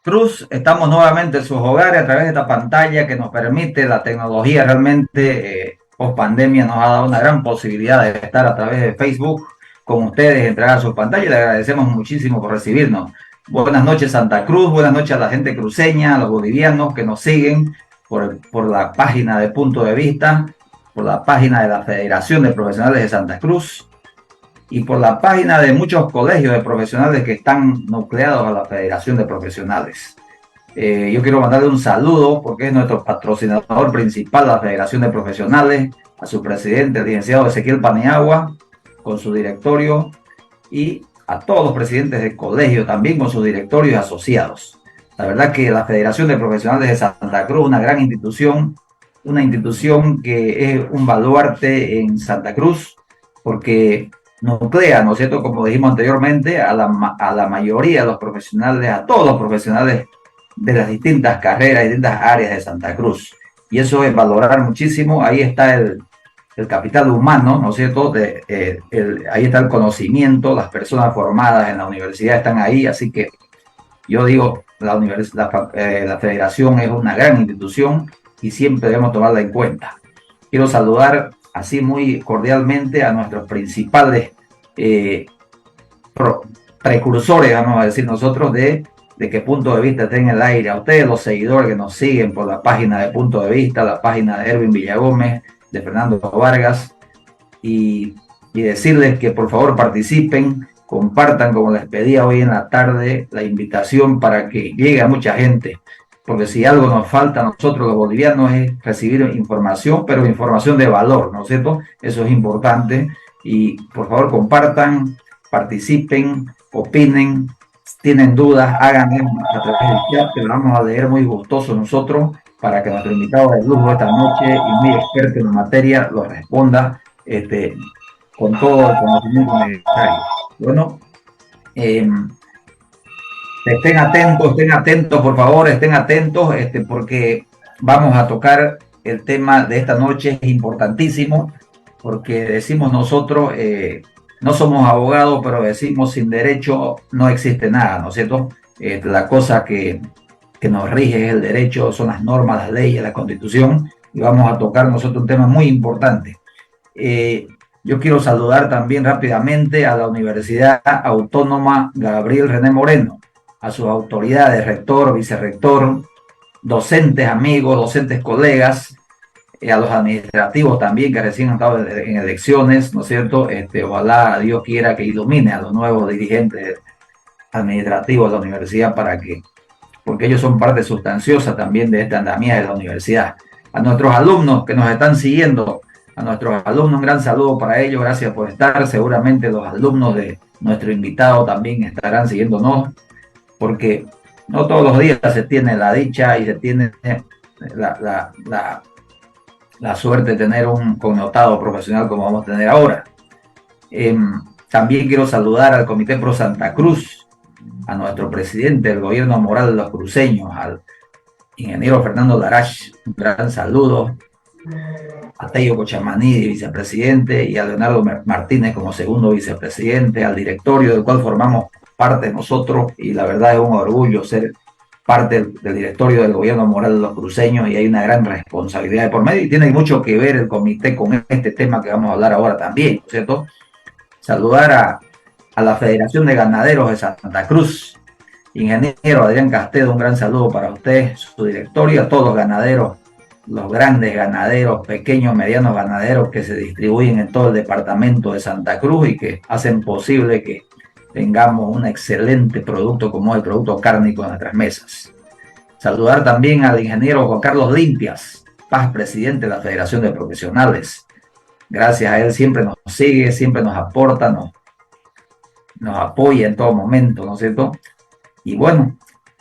Cruz, estamos nuevamente en sus hogares a través de esta pantalla que nos permite la tecnología realmente post pandemia nos ha dado una gran posibilidad de estar a través de Facebook con ustedes, entrar a sus pantallas. Le agradecemos muchísimo por recibirnos. Buenas noches Santa Cruz, buenas noches a la gente cruceña, a los bolivianos que nos siguen por la página de Punto de Vista, por la página de la Federación de Profesionales de Santa Cruz y por la página de muchos colegios de profesionales que están nucleados a la Federación de Profesionales. Yo quiero mandarle un saludo porque es nuestro patrocinador principal, la Federación de Profesionales, a su presidente, el licenciado Ezequiel Paniagua, con su directorio, y a todos los presidentes de colegio también con sus directorios asociados. La verdad que la Federación de Profesionales de Santa Cruz, una institución que es un baluarte en Santa Cruz, porque nuclea, ¿no es cierto?, como dijimos anteriormente, a la mayoría de los profesionales, a todos los profesionales de las distintas carreras, distintas áreas de Santa Cruz. Y eso es valorar muchísimo. Ahí está el capital humano, ¿no es cierto? Ahí está el conocimiento, las personas formadas en la universidad están ahí, así que yo digo, la federación es una gran institución y siempre debemos tomarla en cuenta. Quiero saludar así muy cordialmente a nuestros principales eh, precursores, vamos a decir nosotros, de que Punto de Vista esté en el aire. A ustedes, los seguidores que nos siguen por la página de Punto de Vista, la página de Erwin Villagómez, de Fernando Vargas, y decirles que por favor participen, compartan, como les pedía hoy en la tarde, la invitación para que llegue a mucha gente, porque si algo nos falta a nosotros los bolivianos es recibir información, pero información de valor, ¿no es cierto? Eso es importante, y por favor compartan, participen, opinen, tienen dudas, háganlo a través del chat, que lo vamos a leer muy gustoso nosotros, para que nuestro invitado de lujo esta noche y muy experto en la materia lo responda con todo el conocimiento necesario. Bueno, eh, estén atentos, por favor, estén atentos, porque vamos a tocar el tema de esta noche, es importantísimo, porque decimos nosotros, no somos abogados, pero decimos sin derecho no existe nada, ¿no es cierto? La cosa que nos rige es el derecho, son las normas, las leyes, la constitución, y vamos a tocar nosotros un tema muy importante. Yo quiero saludar también rápidamente a la Universidad Autónoma Gabriel René Moreno, a sus autoridades, rector, vicerrector, docentes amigos, docentes colegas, a los administrativos también que recién han estado en elecciones, ¿no es cierto? Ojalá Dios quiera que ilumine a los nuevos dirigentes administrativos de la universidad porque ellos son parte sustanciosa también de esta andamiaje de la universidad. A nuestros alumnos que nos están siguiendo, a nuestros alumnos un gran saludo para ellos, gracias por estar. Seguramente los alumnos de nuestro invitado también estarán siguiéndonos, porque no todos los días se tiene la dicha y se tiene la suerte de tener un connotado profesional como vamos a tener ahora. También quiero saludar al Comité Pro Santa Cruz, a nuestro presidente del gobierno moral de los cruceños, al ingeniero Fernando Larach, un gran saludo, a Tello Cochamaní, vicepresidente, y a Leonardo Martínez como segundo vicepresidente, al directorio del cual formamos parte nosotros, y la verdad es un orgullo ser parte del directorio del gobierno moral de los cruceños, y hay una gran responsabilidad de por medio, y tiene mucho que ver el comité con este tema que vamos a hablar ahora también, ¿cierto? Saludar a la Federación de Ganaderos de Santa Cruz, ingeniero Adrián Castedo, un gran saludo para usted, su directorio, a todos los ganaderos, los grandes ganaderos, pequeños, medianos ganaderos que se distribuyen en todo el departamento de Santa Cruz y que hacen posible que tengamos un excelente producto como el producto cárnico en nuestras mesas. Saludar también al ingeniero Juan Carlos Limpias, Paz, presidente de la Federación de Profesionales. Gracias a él siempre nos sigue, siempre nos aporta, nos apoya en todo momento, ¿no es cierto? Y bueno,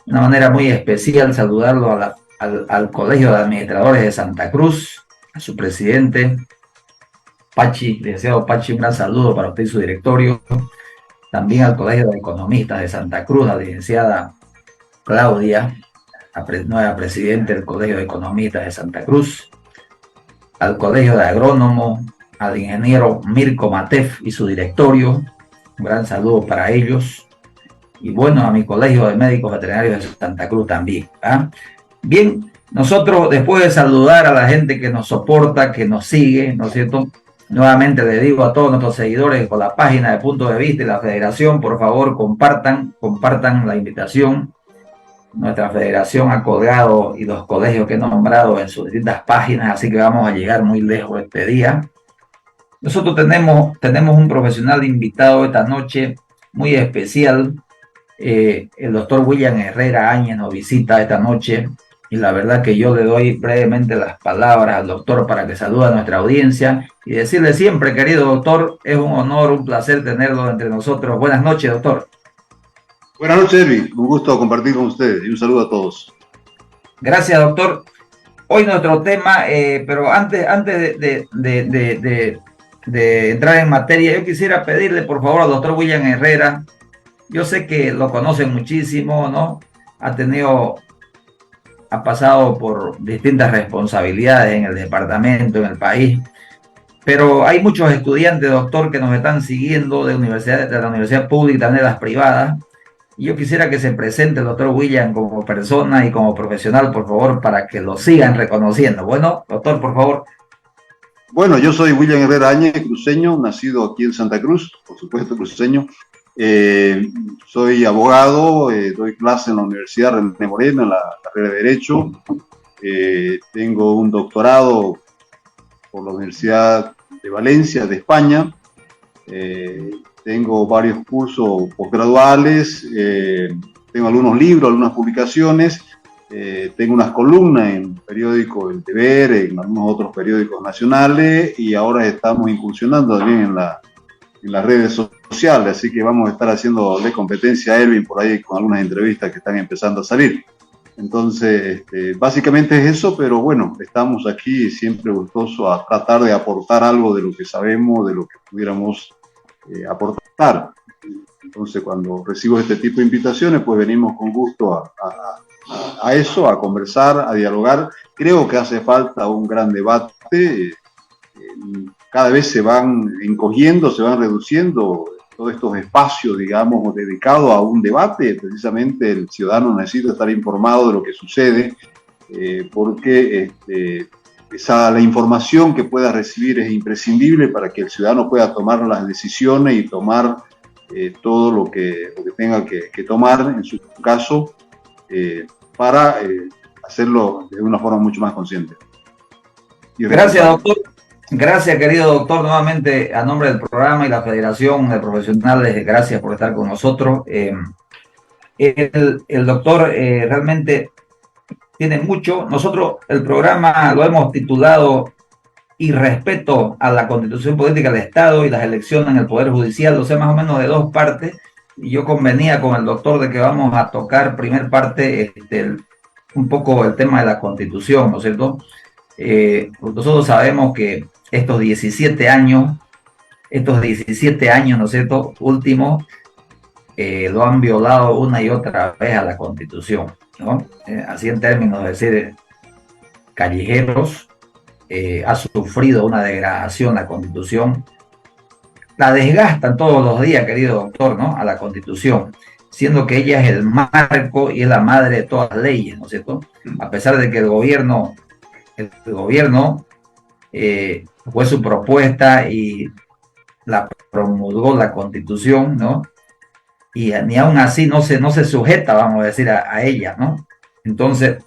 de una manera muy especial saludarlo al Colegio de Administradores de Santa Cruz, a su presidente, Pachi, licenciado Pachi, un gran saludo para usted y su directorio. También al Colegio de Economistas de Santa Cruz, a la licenciada Claudia, nueva presidenta del Colegio de Economistas de Santa Cruz, al Colegio de Agrónomos, al ingeniero Mirko Matef y su directorio, un gran saludo para ellos. y bueno, a mi Colegio de Médicos Veterinarios de Santa Cruz también. ¿Ah? Bien, nosotros después de saludar a la gente que nos soporta, que nos sigue, ¿no es cierto? Nuevamente le digo a todos nuestros seguidores con la página de Punto de Vista y la Federación, por favor compartan la invitación. Nuestra federación ha colgado y los colegios que he nombrado en sus distintas páginas, así que vamos a llegar muy lejos este día. Nosotros tenemos un profesional invitado esta noche muy especial. El doctor William Herrera Áñez nos visita esta noche y la verdad que yo le doy brevemente las palabras al doctor para que salude a nuestra audiencia y decirle siempre, querido doctor, es un honor, un placer tenerlo entre nosotros. Buenas noches, doctor. Buenas noches, Elvi. Un gusto compartir con ustedes y un saludo a todos. Gracias, doctor. Hoy nuestro tema, pero antes de entrar en materia, yo quisiera pedirle por favor al doctor William Herrera. Yo sé que lo conocen muchísimo, ¿no? Ha pasado por distintas responsabilidades en el departamento, en el país, pero hay muchos estudiantes, doctor, que nos están siguiendo de la universidad pública y también de las privadas. Y yo quisiera que se presente el doctor William como persona y como profesional, por favor, para que lo sigan reconociendo. Bueno, doctor, por favor. Bueno, yo soy William Herrera Áñez, cruceño, nacido aquí en Santa Cruz, por supuesto, cruceño. Soy abogado, doy clase en la Universidad René Moreno, en la carrera de Derecho. Tengo un doctorado por la Universidad de Valencia, de España. Tengo varios cursos posgraduales, tengo algunos libros, algunas publicaciones, tengo unas columnas en el periódico El Deber, en algunos otros periódicos nacionales, y ahora estamos incursionando también en las redes sociales, así que vamos a estar haciéndole competencia a Elvin por ahí con algunas entrevistas que están empezando a salir. Entonces, básicamente es eso, pero bueno, estamos aquí siempre gustosos a tratar de aportar algo de lo que sabemos, de lo que pudiéramos aportar. Entonces, cuando recibo este tipo de invitaciones, pues venimos con gusto a eso, a conversar, a dialogar. Creo que hace falta un gran debate. Cada vez se van encogiendo, se van reduciendo todos estos espacios, digamos, dedicados a un debate. Precisamente el ciudadano necesita estar informado de lo que sucede, porque la información que pueda recibir es imprescindible para que el ciudadano pueda tomar las decisiones y tomar todo lo que tenga que tomar en su caso para hacerlo de una forma mucho más consciente. Gracias, doctor. Gracias, querido doctor, nuevamente a nombre del programa y la Federación de Profesionales, gracias por estar con nosotros. El doctor realmente tiene mucho. Nosotros el programa lo hemos titulado Y respeto a la Constitución Política del Estado y las elecciones en el Poder Judicial, o sea, más o menos de dos partes. Y yo convenía con el doctor de que vamos a tocar primer parte un poco el tema de la Constitución, ¿no es cierto? Nosotros sabemos que estos 17 años, ¿no es cierto?, últimos, lo han violado una y otra vez a la Constitución, ¿no? Así en términos de decir callejeros, ha sufrido una degradación la Constitución, la desgastan todos los días, querido doctor, ¿no?, a la Constitución, siendo que ella es el marco y es la madre de todas las leyes, ¿no es cierto? A pesar de que el gobierno fue su propuesta y la promulgó la Constitución, ¿no? Y ni aún así no se sujeta, vamos a decir, a ella, ¿no? Entonces,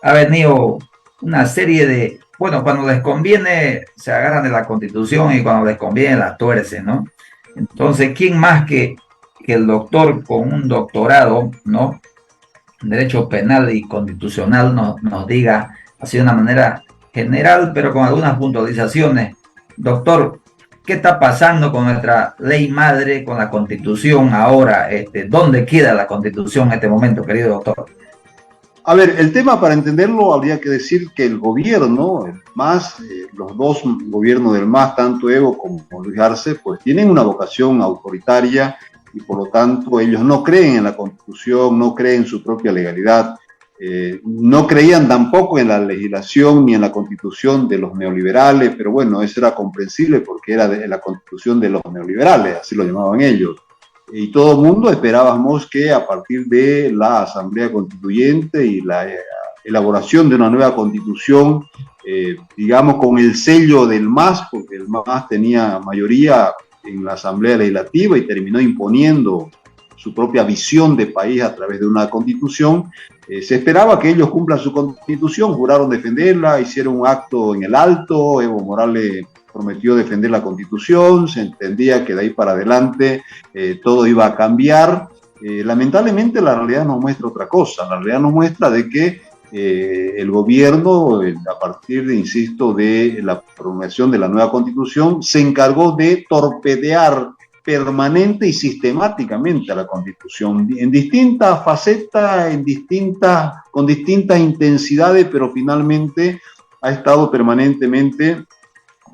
ha venido una serie de, bueno, cuando les conviene se agarran de la Constitución y cuando les conviene la tuercen, ¿no? Entonces, ¿quién más que el doctor con un doctorado, ¿no?, en Derecho Penal y Constitucional nos diga así de una manera general, pero con algunas puntualizaciones? Doctor, ¿qué está pasando con nuestra ley madre, con la Constitución ahora? ¿Dónde queda la Constitución en este momento, querido doctor? A ver, el tema, para entenderlo, habría que decir que el gobierno, el MAS, los dos gobiernos del MAS, tanto Evo como Luis Arce, pues tienen una vocación autoritaria y por lo tanto ellos no creen en la Constitución, no creen en su propia legalidad, no creían tampoco en la legislación ni en la Constitución de los neoliberales, pero bueno, eso era comprensible porque era de la Constitución de los neoliberales, así lo llamaban ellos. y todo el mundo esperábamos que a partir de la Asamblea Constituyente y la elaboración de una nueva constitución, digamos con el sello del MAS, porque el MAS tenía mayoría en la Asamblea Legislativa y terminó imponiendo su propia visión de país a través de una constitución. Se esperaba que ellos cumplan su constitución, juraron defenderla, hicieron un acto en el Alto, Evo Morales prometió defender la constitución, se entendía que de ahí para adelante todo iba a cambiar. Lamentablemente la realidad nos muestra otra cosa, la realidad nos muestra de que el gobierno, a partir de, insisto, de la promulgación de la nueva constitución, se encargó de torpedear permanente y sistemáticamente a la Constitución, en distintas facetas, con distintas intensidades, pero finalmente ha estado permanentemente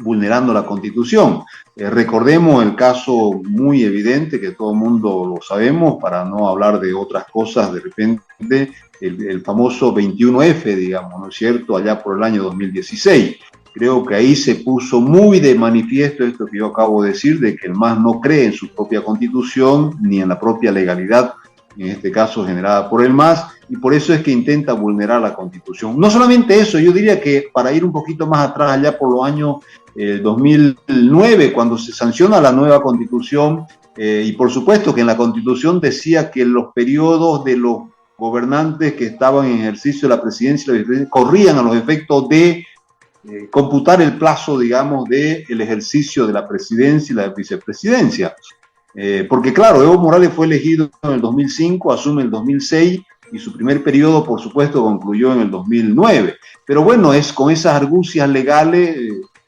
vulnerando la Constitución. Recordemos el caso muy evidente, que todo el mundo lo sabemos, para no hablar de otras cosas, de repente, el famoso 21F, digamos, ¿no es cierto?, allá por el año 2016. Creo que ahí se puso muy de manifiesto esto que yo acabo de decir, de que el MAS no cree en su propia constitución ni en la propia legalidad, en este caso generada por el MAS, y por eso es que intenta vulnerar la constitución. No solamente eso, yo diría que para ir un poquito más atrás, allá por los años 2009, cuando se sanciona la nueva constitución, y por supuesto que en la constitución decía que los periodos de los gobernantes que estaban en ejercicio de la presidencia corrían a los efectos de computar el plazo, digamos, del ejercicio de la presidencia y la vicepresidencia. Porque claro, Evo Morales fue elegido en el 2005, asume el 2006 y su primer periodo, por supuesto, concluyó en el 2009. Pero bueno, es con esas argucias legales,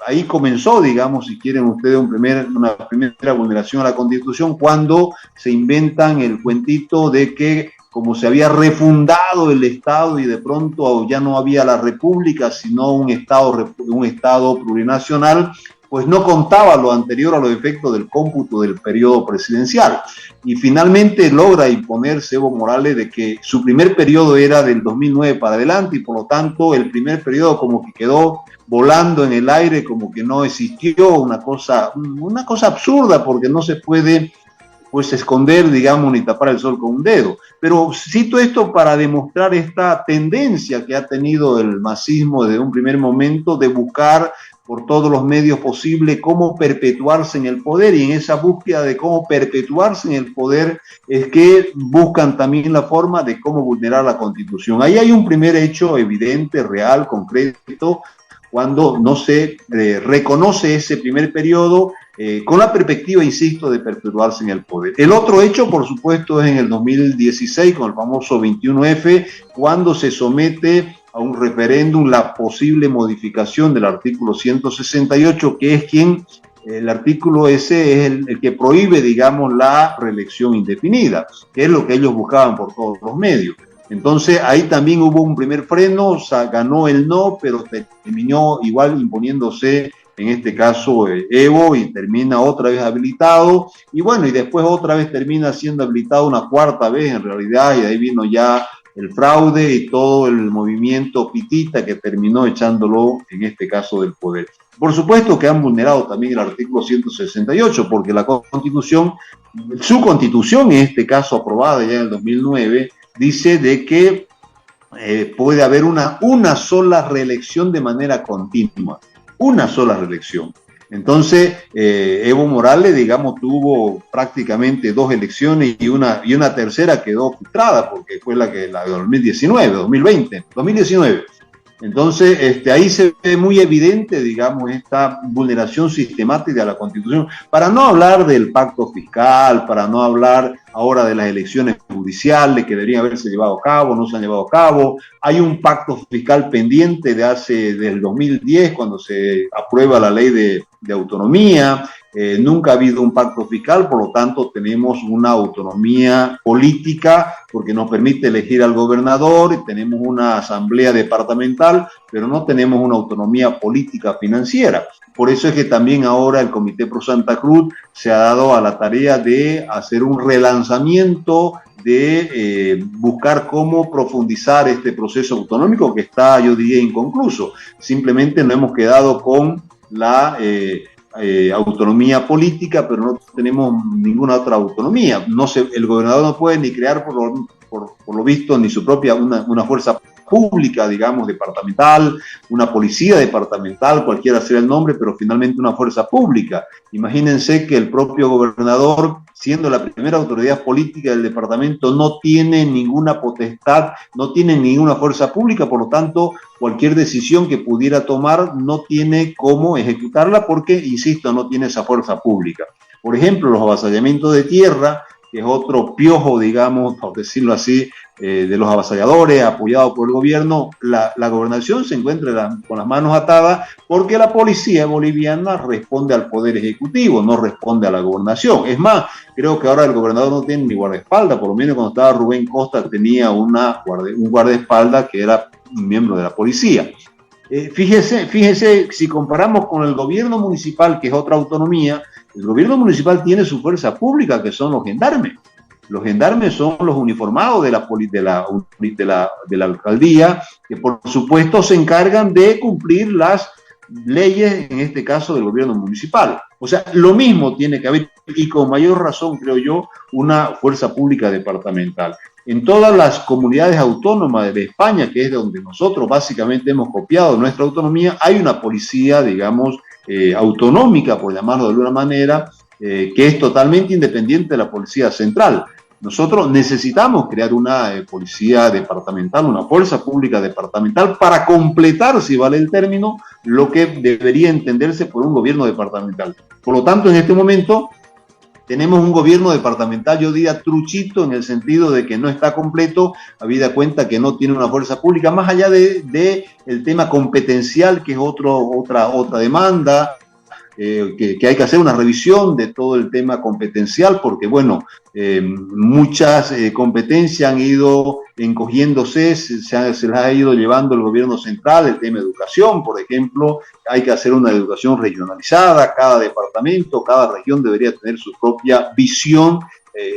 ahí comenzó, digamos, si quieren ustedes, una primera vulneración a la Constitución, cuando se inventan el cuentito de que como se había refundado el Estado y de pronto ya no había la República, sino un Estado plurinacional, pues no contaba lo anterior a los efectos del cómputo del periodo presidencial. Y finalmente logra imponerse Evo Morales de que su primer periodo era del 2009 para adelante y por lo tanto el primer periodo como que quedó volando en el aire, como que no existió, una cosa absurda porque no se puede pues esconder, digamos, ni tapar el sol con un dedo. Pero cito esto para demostrar esta tendencia que ha tenido el masismo desde un primer momento de buscar por todos los medios posibles cómo perpetuarse en el poder, y en esa búsqueda de cómo perpetuarse en el poder es que buscan también la forma de cómo vulnerar la Constitución. Ahí hay un primer hecho evidente, real, concreto, cuando no se reconoce ese primer periodo con la perspectiva, insisto, de perpetuarse en el poder. El otro hecho, por supuesto, es en el 2016, con el famoso 21F, cuando se somete a un referéndum la posible modificación del artículo 168, que es el artículo ese es el que prohíbe, digamos, la reelección indefinida, que es lo que ellos buscaban por todos los medios. Entonces ahí también hubo un primer freno, o sea, ganó el no, pero terminó igual imponiéndose, en este caso Evo, y termina otra vez habilitado, y bueno, y después otra vez termina siendo habilitado una cuarta vez en realidad, y de ahí vino ya el fraude y todo el movimiento pitita que terminó echándolo, en este caso, del poder. Por supuesto que han vulnerado también el artículo 168, porque la Constitución, su Constitución, en este caso aprobada ya en el 2009, dice de que puede haber una sola reelección de manera continua, una sola reelección. Entonces, Evo Morales, digamos, tuvo prácticamente 2 elecciones y una tercera quedó frustrada porque fue la de 2019. Entonces, ahí se ve muy evidente, digamos, esta vulneración sistemática de la Constitución. Para no hablar del pacto fiscal, para no hablar ahora de las elecciones judiciales que deberían haberse llevado a cabo, no se han llevado a cabo. Hay un pacto fiscal pendiente del 2010, cuando se aprueba la ley de autonomía. Nunca ha habido un pacto fiscal, por lo tanto tenemos una autonomía política porque nos permite elegir al gobernador y tenemos una asamblea departamental, pero no tenemos una autonomía política financiera. Por eso es que también ahora el Comité Pro Santa Cruz se ha dado a la tarea de hacer un relanzamiento, de buscar cómo profundizar este proceso autonómico que está, yo diría, inconcluso. Simplemente no hemos quedado con autonomía política, pero no tenemos ninguna otra autonomía. No se, el gobernador no puede ni crear, por lo visto, ni su propia, una fuerza pública, digamos, departamental, una policía departamental, cualquiera sea el nombre, pero finalmente una fuerza pública. Imagínense que el propio gobernador, siendo la primera autoridad política del departamento, no tiene ninguna potestad, no tiene ninguna fuerza pública, por lo tanto, cualquier decisión que pudiera tomar no tiene cómo ejecutarla porque, insisto, no tiene esa fuerza pública. Por ejemplo, los avasallamientos de tierra, que es otro piojo, digamos, por decirlo así, de los avasalladores, apoyado por el gobierno, la gobernación se encuentra con las manos atadas porque la policía boliviana responde al Poder Ejecutivo, no responde a la gobernación. Es más, creo que ahora el gobernador no tiene ni guardaespaldas, por lo menos cuando estaba Rubén Costa tenía un guardaespaldas que era un miembro de la policía. Fíjese, si comparamos con el gobierno municipal, que es otra autonomía, el gobierno municipal tiene su fuerza pública, que son los gendarmes. Los gendarmes son los uniformados de la alcaldía, que por supuesto se encargan de cumplir las leyes, en este caso del gobierno municipal. O sea, lo mismo tiene que haber, y con mayor razón, creo yo, una fuerza pública departamental. En todas las comunidades autónomas de España, que es de donde nosotros básicamente hemos copiado nuestra autonomía, hay una policía, digamos, autonómica, por llamarlo de alguna manera, que es totalmente independiente de la policía central. Nosotros necesitamos crear una policía departamental, una fuerza pública departamental para completar, si vale el término, lo que debería entenderse por un gobierno departamental. Por lo tanto, en este momento tenemos un gobierno departamental, yo diría truchito, en el sentido de que no está completo, habida cuenta que no tiene una fuerza pública, más allá de el tema competencial, que es otra demanda, que hay que hacer una revisión de todo el tema competencial, porque bueno, muchas competencias han ido encogiéndose, se las ha ido llevando el gobierno central, el tema de educación, por ejemplo, hay que hacer una educación regionalizada, cada departamento, cada región debería tener su propia visión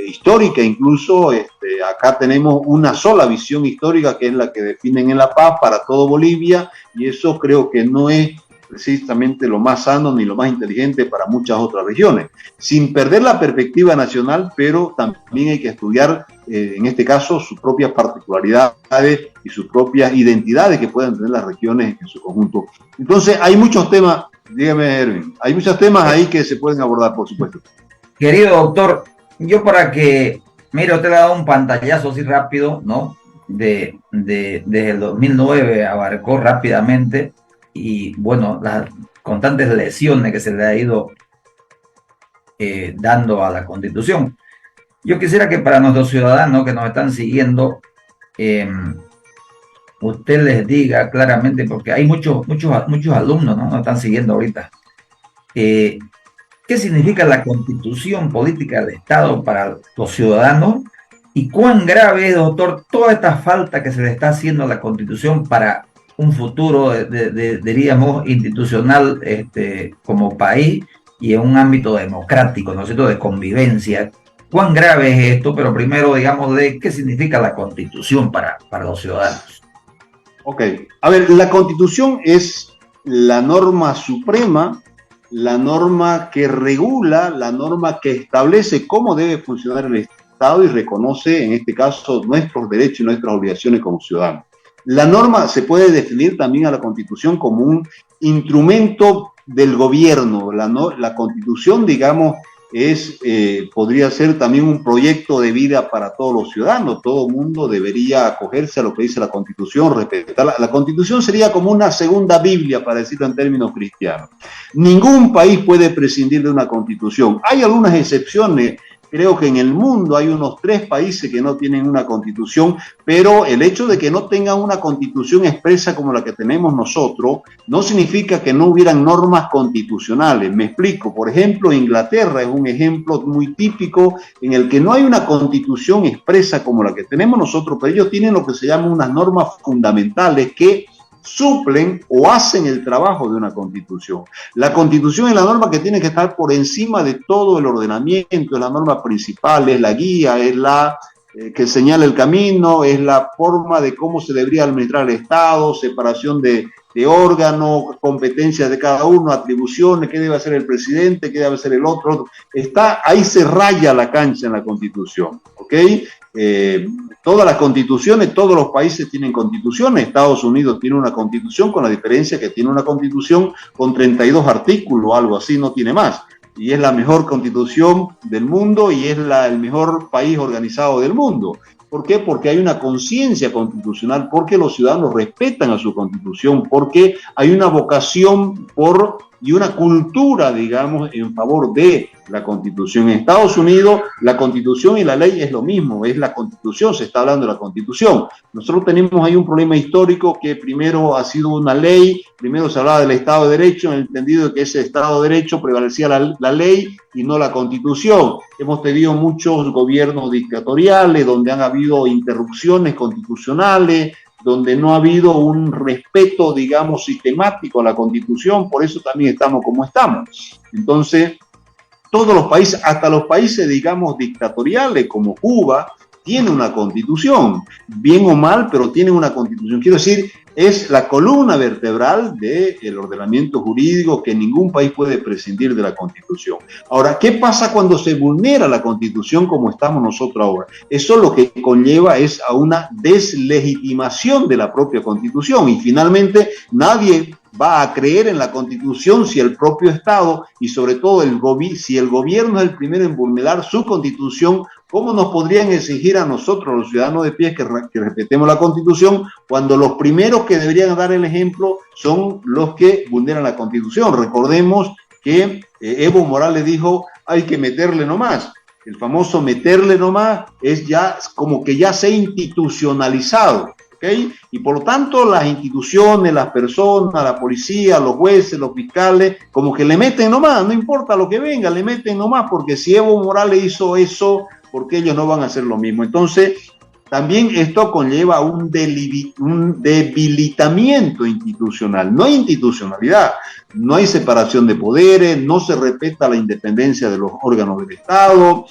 histórica, incluso acá tenemos una sola visión histórica, que es la que definen en La Paz para todo Bolivia, y eso creo que no es precisamente lo más sano ni lo más inteligente para muchas otras regiones, sin perder la perspectiva nacional, pero también hay que estudiar, en este caso, sus propias particularidades y sus propias identidades que puedan tener las regiones en su conjunto. Entonces, hay muchos temas, dígame, Erwin, hay muchos temas ahí que se pueden abordar, por supuesto. Querido doctor, yo para que, mire, usted le ha dado un pantallazo así rápido, ¿no? Desde el 2009 abarcó rápidamente y bueno, las constantes lesiones que se le ha ido dando a la Constitución. Yo quisiera que para nuestros ciudadanos que nos están siguiendo, usted les diga claramente, porque hay muchos alumnos, ¿no? Nos están siguiendo ahorita. ¿Qué significa la Constitución política del Estado para los ciudadanos? ¿Y cuán grave es, doctor, toda esta falta que se le está haciendo a la Constitución para un futuro, diríamos, institucional como país y en un ámbito democrático, ¿no es cierto?, de convivencia? ¿Cuán grave es esto? Pero primero, digamos, de qué significa la Constitución para los ciudadanos. Ok, a ver, la Constitución es la norma suprema, la norma que regula, la norma que establece cómo debe funcionar el Estado y reconoce, en este caso, nuestros derechos y nuestras obligaciones como ciudadanos. La norma se puede definir también a la Constitución como un instrumento del gobierno. La Constitución, digamos, podría ser también un proyecto de vida para todos los ciudadanos. Todo el mundo debería acogerse a lo que dice la Constitución, respetarla. La Constitución sería como una segunda Biblia, para decirlo en términos cristianos. Ningún país puede prescindir de una Constitución. Hay algunas excepciones. Creo que en el mundo hay unos 3 países que no tienen una constitución, pero el hecho de que no tengan una constitución expresa como la que tenemos nosotros, no significa que no hubieran normas constitucionales. Me explico. Por ejemplo, Inglaterra es un ejemplo muy típico en el que no hay una constitución expresa como la que tenemos nosotros, pero ellos tienen lo que se llaman unas normas fundamentales que suplen o hacen el trabajo de una constitución. La constitución es la norma que tiene que estar por encima de todo el ordenamiento, es la norma principal, es la guía, es la que señala el camino, es la forma de cómo se debería administrar el Estado, separación de de órgano, competencias de cada uno, atribuciones, qué debe hacer el presidente, qué debe hacer el otro. Está, ahí se raya la cancha en la Constitución, ¿ok? Todas las constituciones, todos los países tienen constituciones. Estados Unidos tiene una constitución, con la diferencia que tiene una constitución con 32 artículos o algo así, no tiene más. Y es la mejor constitución del mundo y es el mejor país organizado del mundo. ¿Por qué? Porque hay una conciencia constitucional, porque los ciudadanos respetan a su constitución, porque hay una vocación y una cultura, digamos, en favor de la Constitución. En Estados Unidos, la Constitución y la ley es lo mismo, es la Constitución, se está hablando de la Constitución. Nosotros tenemos ahí un problema histórico que primero ha sido una ley, primero se hablaba del Estado de Derecho, en el entendido de que ese Estado de Derecho prevalecía la ley y no la Constitución. Hemos tenido muchos gobiernos dictatoriales donde han habido interrupciones constitucionales, donde no ha habido un respeto, digamos, sistemático a la Constitución, por eso también estamos como estamos. Entonces, todos los países, hasta los países, digamos, dictatoriales como Cuba, tienen una Constitución, bien o mal, pero tienen una Constitución. Quiero decir, es la columna vertebral del ordenamiento jurídico, que ningún país puede prescindir de la Constitución. Ahora, ¿qué pasa cuando se vulnera la Constitución como estamos nosotros ahora? Eso lo que conlleva es a una deslegitimación de la propia Constitución, y finalmente nadie va a creer en la Constitución si el propio Estado y sobre todo si el gobierno es el primero en vulnerar su Constitución. ¿Cómo nos podrían exigir a nosotros, los ciudadanos de pie, que respetemos la Constitución, cuando los primeros que deberían dar el ejemplo son los que vulneran la Constitución? Recordemos que Evo Morales dijo, hay que meterle nomás. El famoso meterle nomás es ya como que ya se ha institucionalizado. ¿Okay? Y por lo tanto las instituciones, las personas, la policía, los jueces, los fiscales, como que le meten nomás, no importa lo que venga, le meten nomás, porque si Evo Morales hizo eso, ¿por qué ellos no van a hacer lo mismo? Entonces, también esto conlleva un debilitamiento institucional. No hay institucionalidad, no hay separación de poderes, no se respeta la independencia de los órganos del Estado,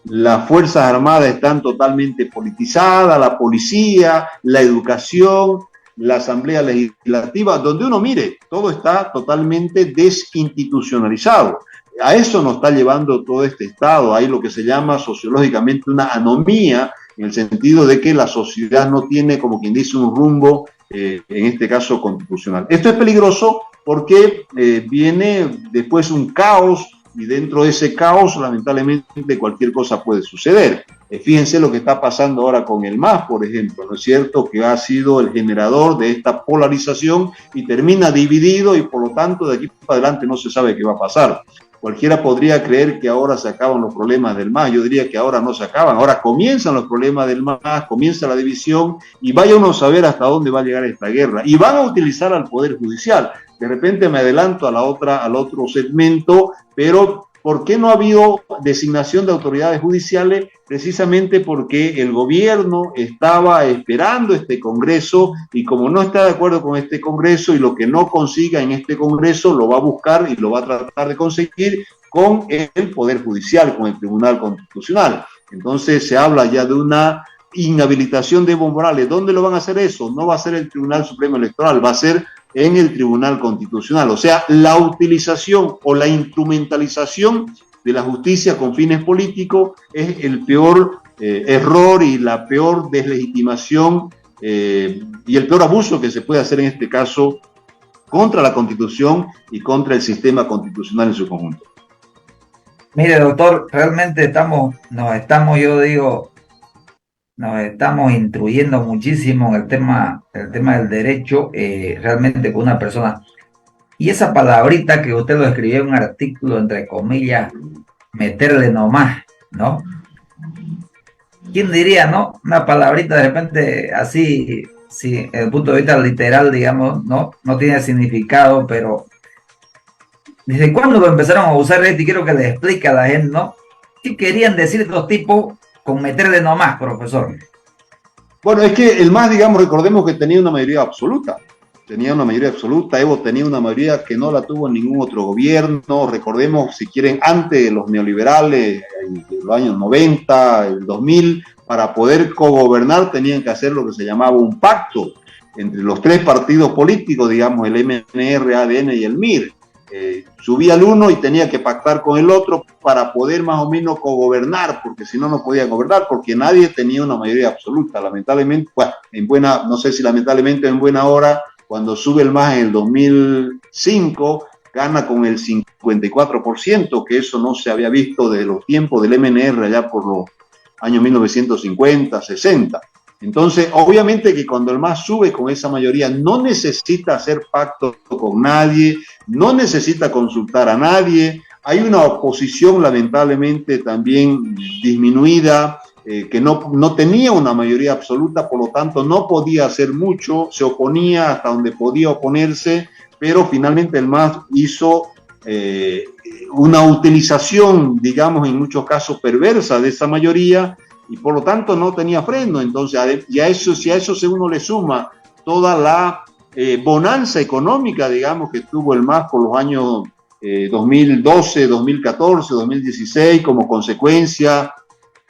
las Fuerzas Armadas están totalmente politizadas, la policía, la educación, la Asamblea Legislativa, donde uno mire, todo está totalmente desinstitucionalizado. A eso nos está llevando todo este Estado. Hay lo que se llama sociológicamente una anomía, en el sentido de que la sociedad no tiene, como quien dice, un rumbo, en este caso constitucional. Esto es peligroso porque viene después un caos, y dentro de ese caos, lamentablemente, cualquier cosa puede suceder. Fíjense lo que está pasando ahora con el MAS, por ejemplo, ¿no es cierto?, que ha sido el generador de esta polarización y termina dividido, y por lo tanto de aquí para adelante no se sabe qué va a pasar. Cualquiera podría creer que ahora se acaban los problemas del MAS. Yo diría que ahora no se acaban, ahora comienzan los problemas del MAS, comienza la división, y vaya uno a saber hasta dónde va a llegar esta guerra. Y van a utilizar al Poder Judicial. De repente me adelanto al otro segmento, pero ¿por qué no ha habido designación de autoridades judiciales? Precisamente porque el gobierno estaba esperando este Congreso, y como no está de acuerdo con este Congreso y lo que no consiga en este Congreso lo va a buscar y lo va a tratar de conseguir con el Poder Judicial, con el Tribunal Constitucional. Entonces se habla ya de una inhabilitación de Evo Morales. ¿Dónde lo van a hacer eso? No va a ser el Tribunal Supremo Electoral, va a ser en el Tribunal Constitucional. O sea, la utilización o la instrumentalización de la justicia con fines políticos es el peor error y la peor deslegitimación y el peor abuso que se puede hacer en este caso contra la Constitución y contra el sistema constitucional en su conjunto. Mire, doctor, realmente nos estamos instruyendo muchísimo en el tema del derecho, realmente con una persona. Y esa palabrita que usted lo escribió en un artículo, entre comillas, meterle nomás, ¿no? ¿Quién diría, no? Una palabrita de repente así, sí, desde el punto de vista literal, digamos, no tiene significado, pero ¿desde cuándo lo empezaron a usar esto? Y quiero que le explique a la gente, ¿no? ¿Qué querían decir estos tipos con meterle nomás, profesor? Bueno, es que el MAS, digamos, recordemos que tenía una mayoría absoluta. Evo tenía una mayoría que no la tuvo ningún otro gobierno. Recordemos, si quieren, antes de los neoliberales, en los años 90, el 2000, para poder cogobernar tenían que hacer lo que se llamaba un pacto. entre los tres partidos políticos, digamos, el MNR, ADN y el MIR. Subía el uno y tenía que pactar con el otro para poder más o menos cogobernar, porque si no, no podía gobernar, porque nadie tenía una mayoría absoluta. Lamentablemente, bueno, no sé si lamentablemente en buena hora, cuando sube el MAS en el 2005, gana con el 54%, que eso no se había visto desde los tiempos del MNR allá por los años 1950, 60. Entonces, obviamente que cuando el MAS sube con esa mayoría, no necesita hacer pacto con nadie, no necesita consultar a nadie. Hay una oposición lamentablemente también disminuida, que no tenía una mayoría absoluta, por lo tanto no podía hacer mucho, se oponía hasta donde podía oponerse, pero finalmente el MAS hizo una utilización, digamos, en muchos casos perversa de esa mayoría, y por lo tanto no tenía freno. Entonces, si a eso uno le suma toda la bonanza económica, digamos, que tuvo el MAS por los años 2012, 2014, 2016, como consecuencia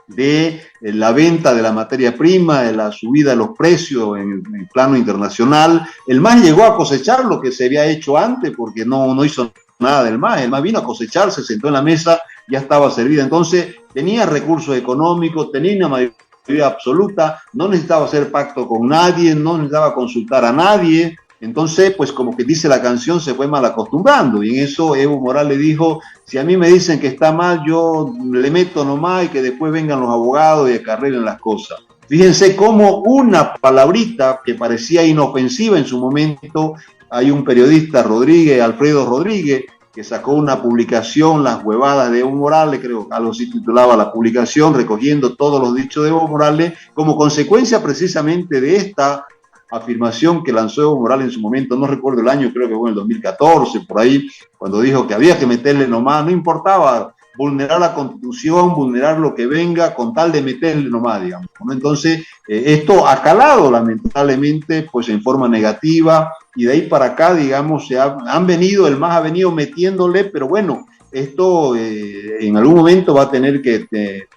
de la venta de la materia prima, de la subida de los precios en el plano internacional. El MAS llegó a cosechar lo que se había hecho antes, porque no hizo nada del MAS. El MAS vino a cosechar, se sentó en la mesa, ya estaba servida. Entonces tenía recursos económicos, tenía una mayoría absoluta, no necesitaba hacer pacto con nadie, no necesitaba consultar a nadie. Entonces, pues como que dice la canción, se fue mal acostumbrando, y en eso Evo Morales dijo: si a mí me dicen que está mal, yo le meto nomás y que después vengan los abogados y arreglen las cosas. Fíjense cómo una palabrita que parecía inofensiva en su momento, hay un periodista, Alfredo Rodríguez, que sacó una publicación, Las huevadas de Evo Morales, creo que algo así titulaba la publicación, recogiendo todos los dichos de Evo Morales, como consecuencia precisamente de esta afirmación que lanzó Evo Morales en su momento, no recuerdo el año, creo que fue en el 2014, por ahí, cuando dijo que había que meterle nomás, no importaba vulnerar la Constitución, vulnerar lo que venga, con tal de meterle nomás, digamos, ¿no? Entonces, esto ha calado, lamentablemente, pues en forma negativa, y de ahí para acá, digamos, el MAS ha venido metiéndole, pero bueno, esto en algún momento va a tener que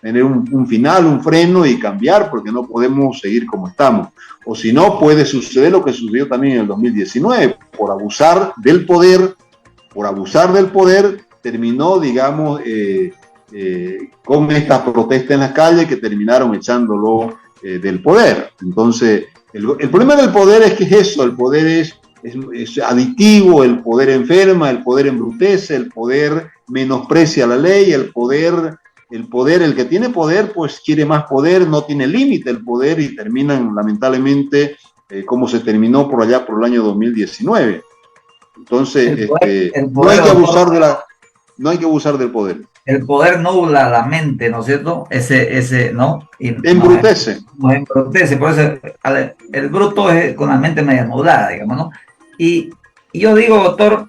tener un final, un freno y cambiar, porque no podemos seguir como estamos. O si no, puede suceder lo que sucedió también en el 2019, por abusar del poder, terminó, digamos, con estas protestas en las calles que terminaron echándolo del poder. Entonces, el problema del poder es que es eso, el poder es adictivo, el poder enferma, el poder embrutece, el poder menosprecia la ley, el que tiene poder, pues quiere más poder, no tiene límite el poder, y terminan lamentablemente como se terminó por allá por el año 2019. Entonces, no hay que abusar del poder. El poder nubla la mente, ¿no es cierto? ¿no? Embrutece. Nos embrutece, por eso el bruto es con la mente media nublada, digamos, ¿no? Y yo digo, doctor,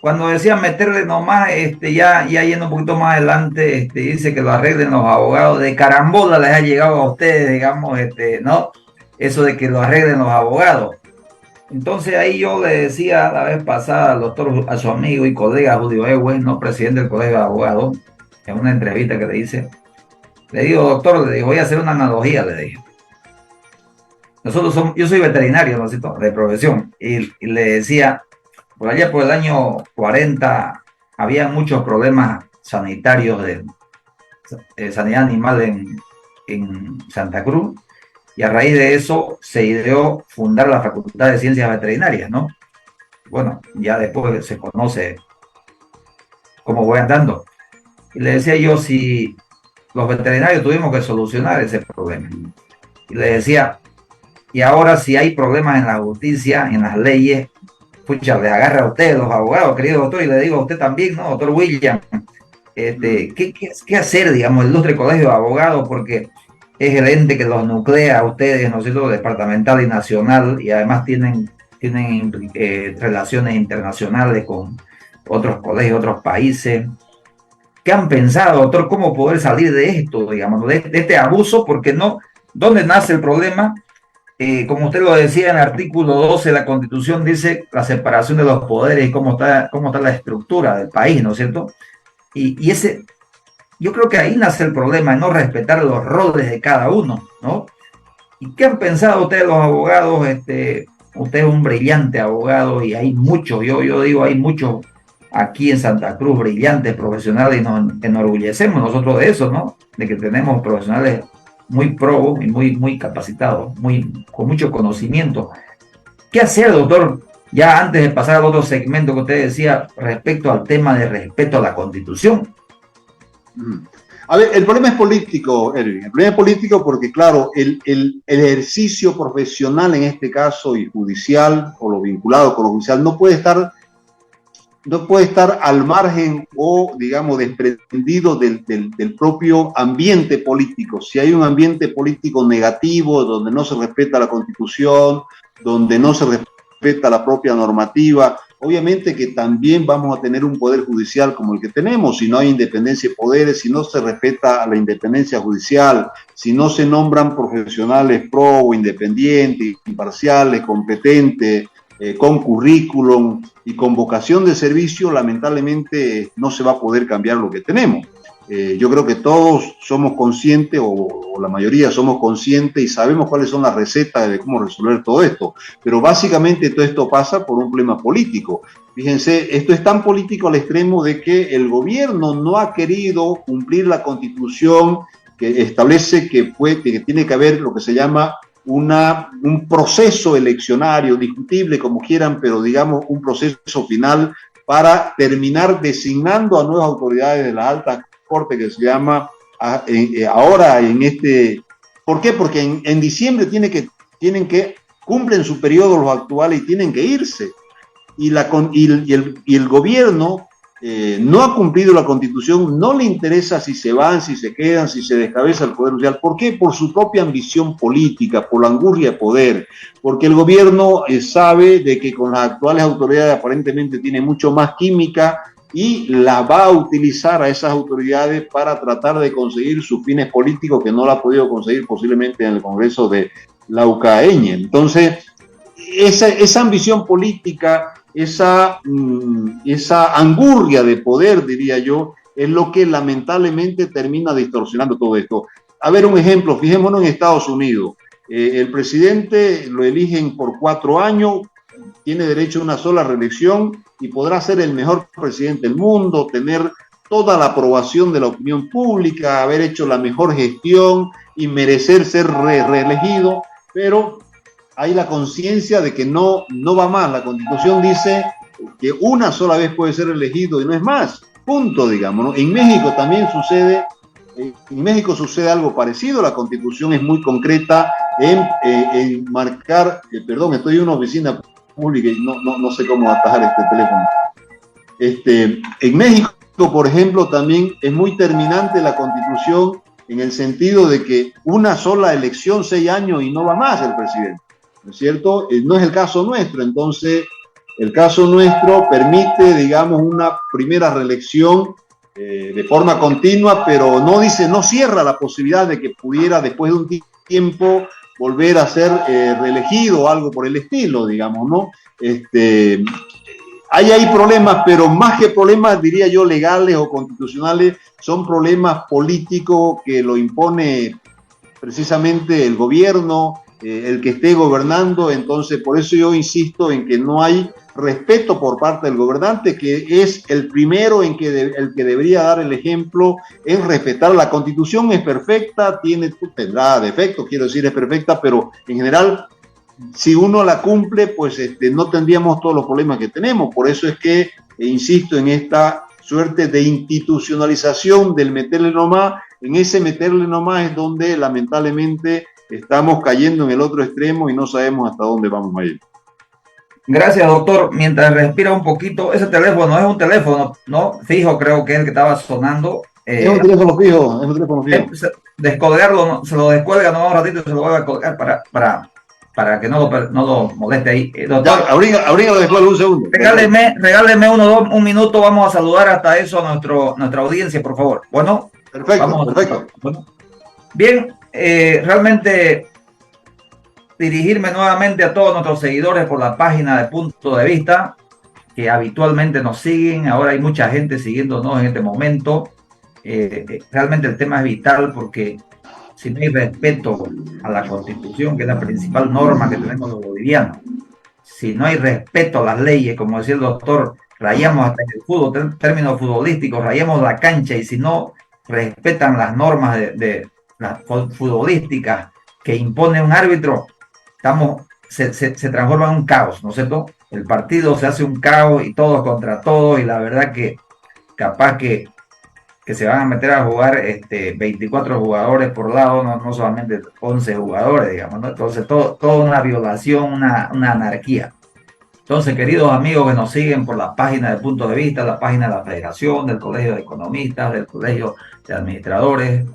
cuando decía meterle nomás, ya yendo un poquito más adelante, dice que lo arreglen los abogados, de carambola les ha llegado a ustedes, digamos, ¿no? Eso de que lo arreglen los abogados. Entonces ahí yo le decía la vez pasada al doctor, a su amigo y colega Julio Ewes, no presidente del Colegio de Abogados, en una entrevista que le hice, le digo, doctor, le digo, voy a hacer una analogía, le dije. Yo soy veterinario, ¿no es cierto?, de profesión, y le decía, por allá por el año 40 había muchos problemas sanitarios de sanidad animal en Santa Cruz, y a raíz de eso se ideó fundar la Facultad de Ciencias Veterinarias, ¿no? Bueno, ya después se conoce cómo voy andando. Y le decía yo, si los veterinarios tuvimos que solucionar ese problema. Y le decía, y ahora si hay problemas en la justicia, en las leyes, pucha, les agarra a ustedes, los abogados, querido doctor, y le digo a usted también, ¿no, doctor William? ¿Qué hacer, digamos, el ilustre Colegio de Abogados? Porque es el ente que los nuclea a ustedes, ¿no es cierto?, departamental y nacional, y además tienen relaciones internacionales con otros colegios, otros países. ¿Qué han pensado, doctor, cómo poder salir de esto, digamos, de este abuso? Porque no, ¿dónde nace el problema? Como usted lo decía en el artículo 12 de la Constitución, dice la separación de los poderes y cómo está la estructura del país, ¿no es cierto? Y yo creo que ahí nace el problema, en no respetar los roles de cada uno, ¿no? ¿Y qué han pensado ustedes los abogados usted es un brillante abogado y hay muchos, yo digo, hay muchos aquí en Santa Cruz brillantes profesionales y nos enorgullecemos nosotros de eso, ¿no? De que tenemos profesionales muy probos y muy capacitados, con mucho conocimiento. ¿Qué hacer, doctor? Ya antes de pasar al otro segmento que usted decía respecto al tema de respeto a la Constitución. A ver, el problema es político, Erwin. El problema es político porque, claro, el ejercicio profesional en este caso y judicial o lo vinculado con lo judicial no puede estar al margen o, digamos, desprendido del propio ambiente político. Si hay un ambiente político negativo, donde no se respeta la Constitución, donde no se respeta la propia normativa, obviamente que también vamos a tener un poder judicial como el que tenemos. Si no hay independencia de poderes, si no se respeta la independencia judicial, si no se nombran profesionales pro, independientes, imparciales, competentes, con currículum y con vocación de servicio, lamentablemente no se va a poder cambiar lo que tenemos. Yo creo que todos somos conscientes, o la mayoría somos conscientes y sabemos cuáles son las recetas de cómo resolver todo esto. Pero básicamente todo esto pasa por un problema político. Fíjense, esto es tan político al extremo de que el gobierno no ha querido cumplir la Constitución que establece que tiene que haber lo que se llama un proceso eleccionario, discutible como quieran, pero digamos un proceso final para terminar designando a nuevas autoridades de la alta corte que se llama ahora en este. ¿Por qué? Porque en diciembre cumplen su periodo los actuales y tienen que irse. Y el gobierno no ha cumplido la Constitución, no le interesa si se van, si se quedan, si se descabeza el Poder Judicial. ¿Por qué? Por su propia ambición política, por la angurria de poder, porque el gobierno sabe de que con las actuales autoridades aparentemente tiene mucho más química y la va a utilizar a esas autoridades para tratar de conseguir sus fines políticos que no la ha podido conseguir posiblemente en el Congreso de Laucaeñe. Entonces, esa ambición política, esa angurria de poder, diría yo, es lo que lamentablemente termina distorsionando todo esto. A ver, un ejemplo, fijémonos en Estados Unidos. El presidente lo eligen por 4 años, tiene derecho a una sola reelección y podrá ser el mejor presidente del mundo, tener toda la aprobación de la opinión pública, haber hecho la mejor gestión y merecer ser reelegido, pero hay la conciencia de que no va más. La Constitución dice que una sola vez puede ser elegido y no es más, punto, digamos, ¿no? En México también sucede algo parecido. La Constitución es muy concreta en marcar, perdón, estoy en una oficina pública y no sé cómo atajar este teléfono. En México, por ejemplo, también es muy terminante la Constitución en el sentido de que una sola elección, 6 años y no va más el presidente, ¿no es cierto? No es el caso nuestro. Entonces, el caso nuestro permite, digamos, una primera reelección de forma continua, pero no cierra la posibilidad de que pudiera después de un tiempo volver a ser reelegido o algo por el estilo, digamos, ¿no? Hay problemas, pero más que problemas, diría yo, legales o constitucionales, son problemas políticos que lo impone precisamente el gobierno, el que esté gobernando. Entonces, por eso yo insisto en que no hay respeto por parte del gobernante, que es el primero el que debería dar el ejemplo en respetar. La Constitución es perfecta, tendrá defectos, quiero decir, es perfecta, pero en general, si uno la cumple, pues no tendríamos todos los problemas que tenemos. Por eso es que insisto en esta suerte de institucionalización del meterle nomás. En ese meterle nomás es donde lamentablemente estamos cayendo en el otro extremo y no sabemos hasta dónde vamos a ir. Gracias, doctor. Mientras respira un poquito, ese teléfono es un teléfono, ¿no? Fijo, creo que es el que estaba sonando. Es un teléfono fijo, es un teléfono fijo. Descolgarlo, se lo descuelga, no, un ratito se lo voy a colgar para que no lo moleste ahí. Doctor, abrígalo después un segundo. Regáleme un minuto, vamos a saludar hasta eso a nuestra audiencia, por favor. Bueno, perfecto. Bueno. Bien, realmente dirigirme nuevamente a todos nuestros seguidores por la página de Punto de Vista, que habitualmente nos siguen. Ahora hay mucha gente siguiéndonos en este momento. Realmente el tema es vital, porque si no hay respeto a la Constitución, que es la principal norma que tenemos los bolivianos, si no hay respeto a las leyes, como decía el doctor, rayamos hasta en el fútbol, términos futbolísticos, rayamos la cancha y si no respetan las normas de las futbolísticas que impone un árbitro, se transforma en un caos, ¿no es cierto? El partido se hace un caos y todos contra todos y la verdad que capaz que se van a meter a jugar 24 jugadores por lado, no solamente 11 jugadores, digamos, ¿no? Entonces, toda una violación, una anarquía. Entonces, queridos amigos que nos siguen por la página de Punto de Vista, la página de la Federación, del Colegio de Economistas, del Colegio de Administradores,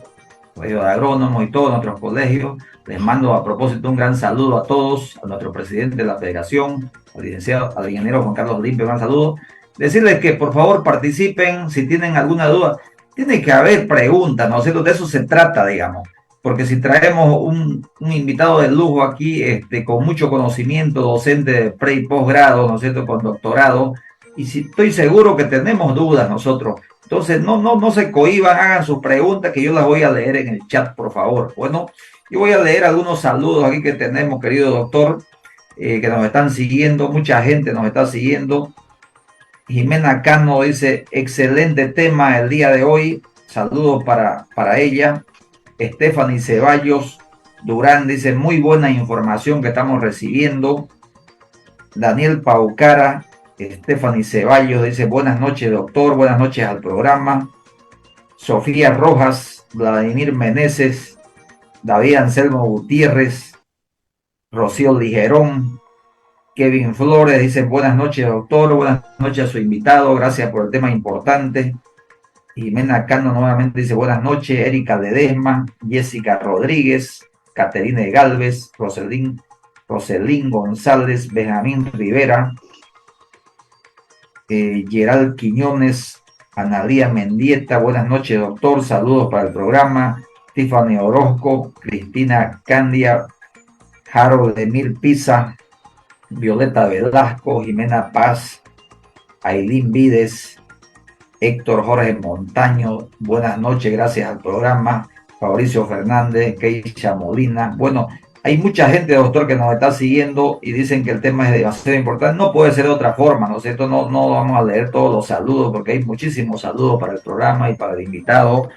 Colegio de Agrónomos y todos nuestros colegios, les mando a propósito un gran saludo a todos, a nuestro presidente de la Federación, al ingeniero Juan Carlos Limpio, un gran saludo. Decirles que por favor participen si tienen alguna duda. Tiene que haber preguntas, ¿no es cierto? De eso se trata, digamos. Porque si traemos un invitado de lujo aquí, con mucho conocimiento docente de pre y posgrado, ¿no es cierto? Con doctorado, y si estoy seguro que tenemos dudas nosotros. Entonces, no se cohiban, hagan sus preguntas que yo las voy a leer en el chat, por favor. Bueno, yo voy a leer algunos saludos aquí que tenemos, querido doctor, que nos están siguiendo, mucha gente nos está siguiendo. Jimena Cano dice, excelente tema el día de hoy, saludos para ella. Stephanie Ceballos Durán dice, muy buena información que estamos recibiendo. Daniel Paucara, Stephanie Ceballos dice, buenas noches doctor, buenas noches al programa. Sofía Rojas, Vladimir Meneses, David Anselmo Gutiérrez, Rocío Ligerón, Kevin Flores dice, buenas noches doctor, buenas noches a su invitado, gracias por el tema importante. Jimena Cano nuevamente dice, buenas noches. Erika Ledesma, Jessica Rodríguez, Caterine Galvez, Roselín González, Benjamín Rivera, Gerald Quiñones, Analía Mendieta, buenas noches doctor, saludos para el programa. Tiffany Orozco, Cristina Candia, Harold Emil Pisa, Violeta Velasco, Jimena Paz, Ailín Vides, Héctor Jorge Montaño, buenas noches, gracias al programa. Fabricio Fernández, Keisha Molina. Bueno, hay mucha gente, doctor, que nos está siguiendo y dicen que el tema es demasiado importante. No puede ser de otra forma, ¿no es cierto? No vamos a leer todos los saludos porque hay muchísimos saludos para el programa y para el invitado,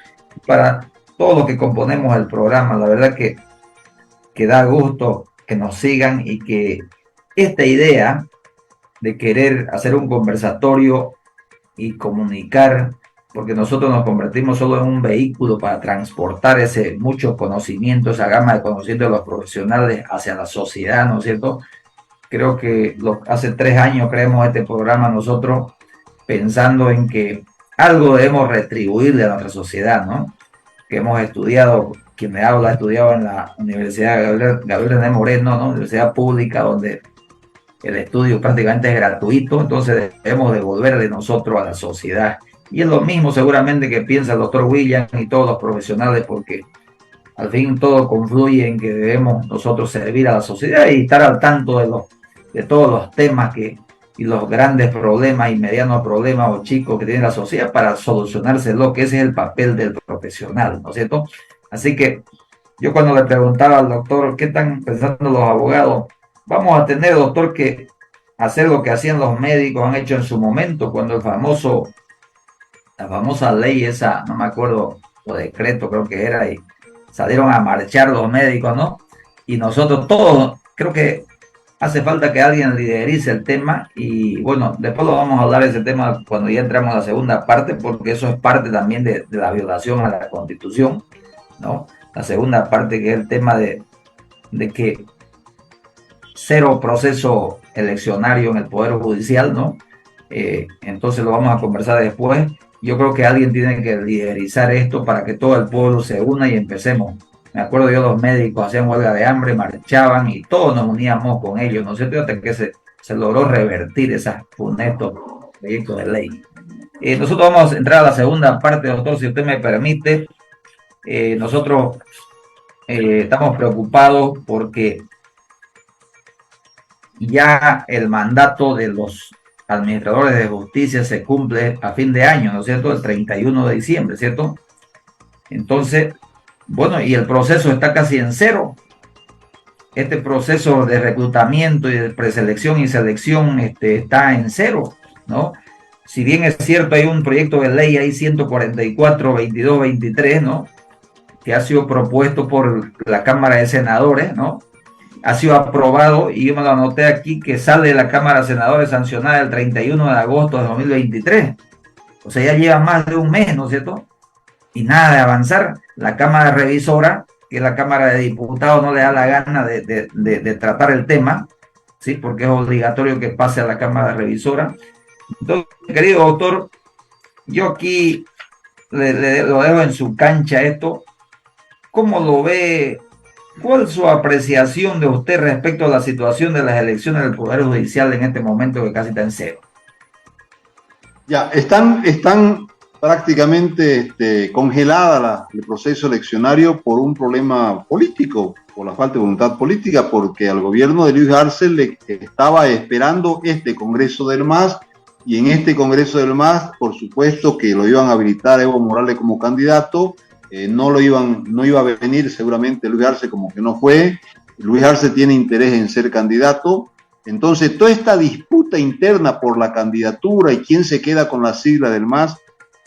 para todos los que componemos el programa. La verdad que da gusto que nos sigan y que esta idea de querer hacer un conversatorio y comunicar, porque nosotros nos convertimos solo en un vehículo para transportar ese mucho conocimiento, esa gama de conocimiento de los profesionales hacia la sociedad, ¿no es cierto? Creo que hace 3 años creamos este programa nosotros pensando en que algo debemos retribuirle a nuestra sociedad, ¿no? Que hemos estudiado, quien me habla, ha estudiado en la Universidad Gabriel René Moreno, ¿no? Universidad pública, donde el estudio prácticamente es gratuito, entonces debemos devolverle nosotros a la sociedad. Y es lo mismo seguramente que piensa el doctor William y todos los profesionales, porque al fin todo confluye en que debemos nosotros servir a la sociedad y estar al tanto de todos los temas y los grandes problemas y medianos problemas o chicos que tiene la sociedad para solucionárselo, que ese es el papel del profesional, ¿no es cierto? Así que yo cuando le preguntaba al doctor, ¿qué están pensando los abogados? Vamos a tener, doctor, que hacer lo que hacían los médicos, han hecho en su momento, cuando la famosa ley esa, no me acuerdo, o decreto creo que era, y salieron a marchar los médicos, ¿no? Y nosotros todos, creo que hace falta que alguien liderice el tema y bueno, después lo vamos a hablar de ese tema cuando ya entramos a la segunda parte, porque eso es parte también de la violación a la Constitución, ¿no? La segunda parte que es el tema de que cero proceso eleccionario en el Poder Judicial, ¿no? Entonces lo vamos a conversar después. Yo creo que alguien tiene que liderizar esto para que todo el pueblo se una y empecemos. Me acuerdo yo, los médicos hacían huelga de hambre, marchaban y todos nos uníamos con ellos, ¿no es cierto? Hasta que se logró revertir esos funestos proyectos de ley. Nosotros vamos a entrar a la segunda parte, doctor, si usted me permite. Nosotros estamos preocupados porque ya el mandato de los administradores de justicia se cumple a fin de año, ¿no es cierto? El 31 de diciembre, ¿cierto? Entonces, bueno, y el proceso está casi en cero. este proceso de reclutamiento y de preselección y selección está en cero, ¿no? Si bien es cierto, hay un proyecto de ley ahí 144, 22, 23, ¿no? Que ha sido propuesto por la Cámara de Senadores, ¿no? Ha sido aprobado y yo me lo anoté aquí que sale de la Cámara de Senadores sancionada el 31 de agosto de 2023. O sea, ya lleva más de un mes, ¿no es cierto? Y nada de avanzar. La Cámara Revisora, que es la Cámara de Diputados, no le da la gana de tratar el tema, ¿sí? Porque es obligatorio que pase a la Cámara Revisora. Entonces, querido doctor, yo aquí lo dejo en su cancha esto. ¿Cómo lo ve? ¿Cuál es su apreciación de usted respecto a la situación de las elecciones del Poder Judicial en este momento que casi está en cero? Ya, están prácticamente congelada el proceso eleccionario por un problema político, por la falta de voluntad política, porque al gobierno de Luis Arce le estaba esperando este Congreso del MAS, y en este Congreso del MAS, por supuesto que lo iban a habilitar a Evo Morales como candidato, no iba a venir seguramente Luis Arce, como que no fue. Luis Arce tiene interés en ser candidato. Entonces, toda esta disputa interna por la candidatura y quién se queda con la sigla del MAS,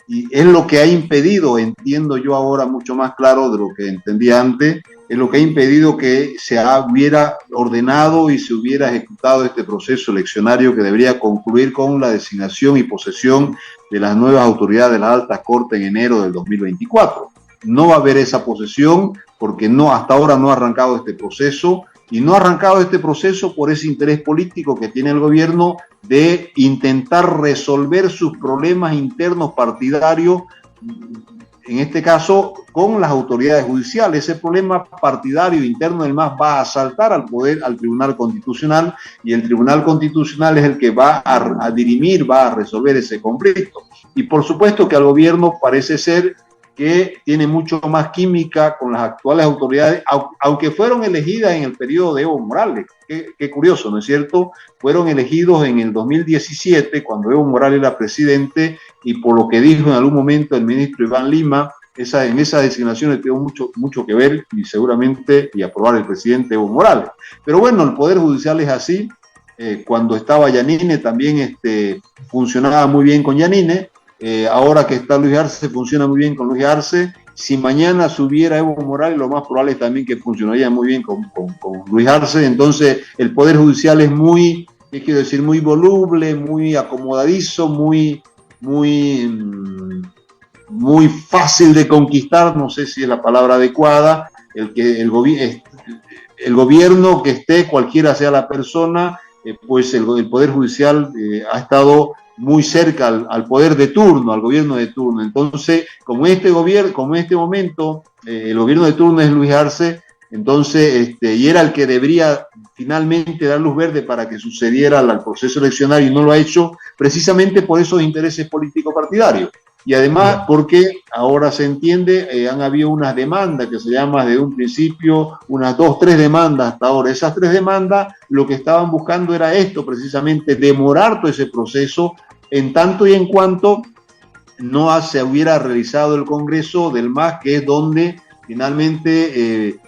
y es lo que ha impedido, entiendo yo ahora mucho más claro de lo que entendía antes, es lo que ha impedido que se hubiera ordenado y se hubiera ejecutado este proceso eleccionario que debería concluir con la designación y posesión de las nuevas autoridades de la Alta Corte en enero del 2024. No va a haber esa posesión porque hasta ahora no ha arrancado este proceso. Y no ha arrancado este proceso por ese interés político que tiene el gobierno de intentar resolver sus problemas internos partidarios, en este caso con las autoridades judiciales. Ese problema partidario interno del MAS va a asaltar al Tribunal Constitucional, y el Tribunal Constitucional es el que va a dirimir, va a resolver ese conflicto. Y por supuesto que al gobierno parece ser que tiene mucho más química con las actuales autoridades, aunque fueron elegidas en el periodo de Evo Morales. Qué curioso, ¿no es cierto? Fueron elegidos en el 2017, cuando Evo Morales era presidente, y por lo que dijo en algún momento el ministro Iván Lima, en esas designaciones tuvo mucho que ver, y seguramente y aprobar el presidente Evo Morales. Pero bueno, el Poder Judicial es así. Cuando estaba Yanine también funcionaba muy bien con Yanine. Ahora que está Luis Arce, funciona muy bien con Luis Arce. Si mañana subiera Evo Morales, lo más probable es también que funcionaría muy bien con Luis Arce. Entonces, el Poder Judicial es muy voluble, muy acomodadizo, muy fácil de conquistar. No sé si es la palabra adecuada. El gobierno que esté, cualquiera sea la persona, pues el Poder Judicial ha estado muy cerca al poder de turno, al gobierno de turno. Entonces, como en este momento el gobierno de turno es Luis Arce, entonces, y era el que debería finalmente dar luz verde para que sucediera el proceso eleccionario, y no lo ha hecho, precisamente por esos intereses políticos partidarios. Y además porque ahora se entiende, han habido unas demandas que se llaman desde un principio, unas 2, 3 demandas hasta ahora. Esas 3 demandas lo que estaban buscando era esto, precisamente demorar todo ese proceso, en tanto y en cuanto no se hubiera realizado el Congreso del MAS, que es donde finalmente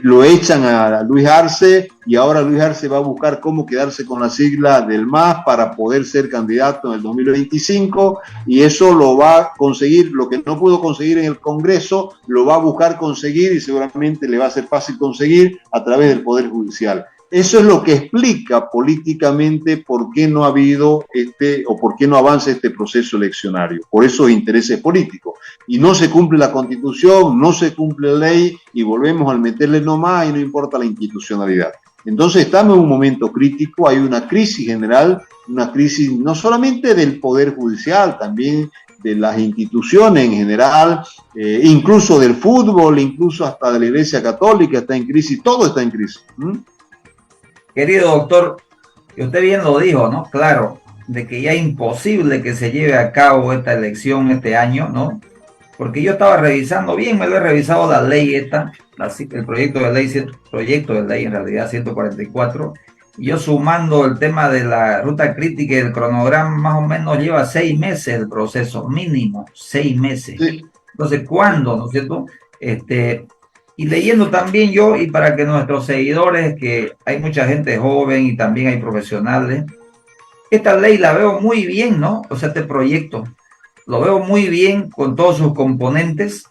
lo echan a Luis Arce, y ahora Luis Arce va a buscar cómo quedarse con la sigla del MAS para poder ser candidato en el 2025, y eso lo va a conseguir. Lo que no pudo conseguir en el Congreso lo va a buscar conseguir, y seguramente le va a ser fácil conseguir a través del Poder Judicial. Eso es lo que explica políticamente por qué no ha habido o por qué no avanza este proceso eleccionario, por esos intereses políticos. Y no se cumple la Constitución, no se cumple la ley, y volvemos al meterle nomás y no importa la institucionalidad. Entonces estamos en un momento crítico, hay una crisis general, una crisis no solamente del Poder Judicial, también de las instituciones en general, incluso del fútbol, incluso hasta de la Iglesia Católica está en crisis, todo está en crisis. Querido doctor, y usted bien lo dijo, ¿no? Claro, de que ya es imposible que se lleve a cabo esta elección este año, ¿no? Porque yo estaba revisando bien, me lo he revisado la ley el proyecto de ley en realidad 144, y yo sumando el tema de la ruta crítica y el cronograma, más o menos lleva 6 meses el proceso, mínimo 6 meses. Sí. Entonces, ¿cuándo, no es cierto? Y leyendo también yo, y para que nuestros seguidores, que hay mucha gente joven y también hay profesionales, esta ley la veo muy bien, ¿no? O sea, este proyecto lo veo muy bien con todos sus componentes,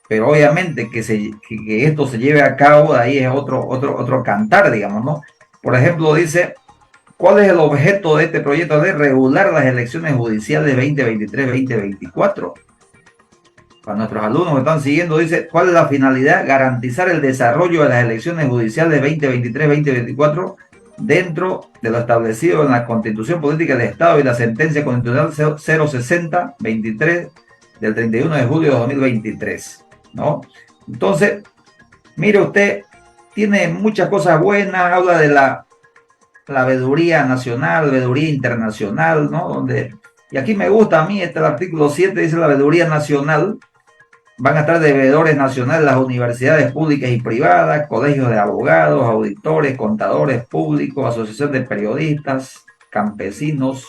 pero obviamente que esto se lleve a cabo, de ahí es otro cantar, digamos, ¿no? Por ejemplo, dice, ¿cuál es el objeto de este proyecto de regular las elecciones judiciales 2023-2024? Para nuestros alumnos que están siguiendo, dice, ¿cuál es la finalidad? Garantizar el desarrollo de las elecciones judiciales 2023-2024 dentro de lo establecido en la Constitución Política del Estado y la sentencia constitucional 060-23 del 31 de julio de 2023, ¿no? Entonces, mire usted, tiene muchas cosas buenas, habla de la veeduría nacional, veeduría internacional, ¿no? Y aquí me gusta a mí, el artículo 7 dice la veeduría nacional, van a estar de veedores nacionales las universidades públicas y privadas, colegios de abogados, auditores, contadores públicos, asociación de periodistas, campesinos,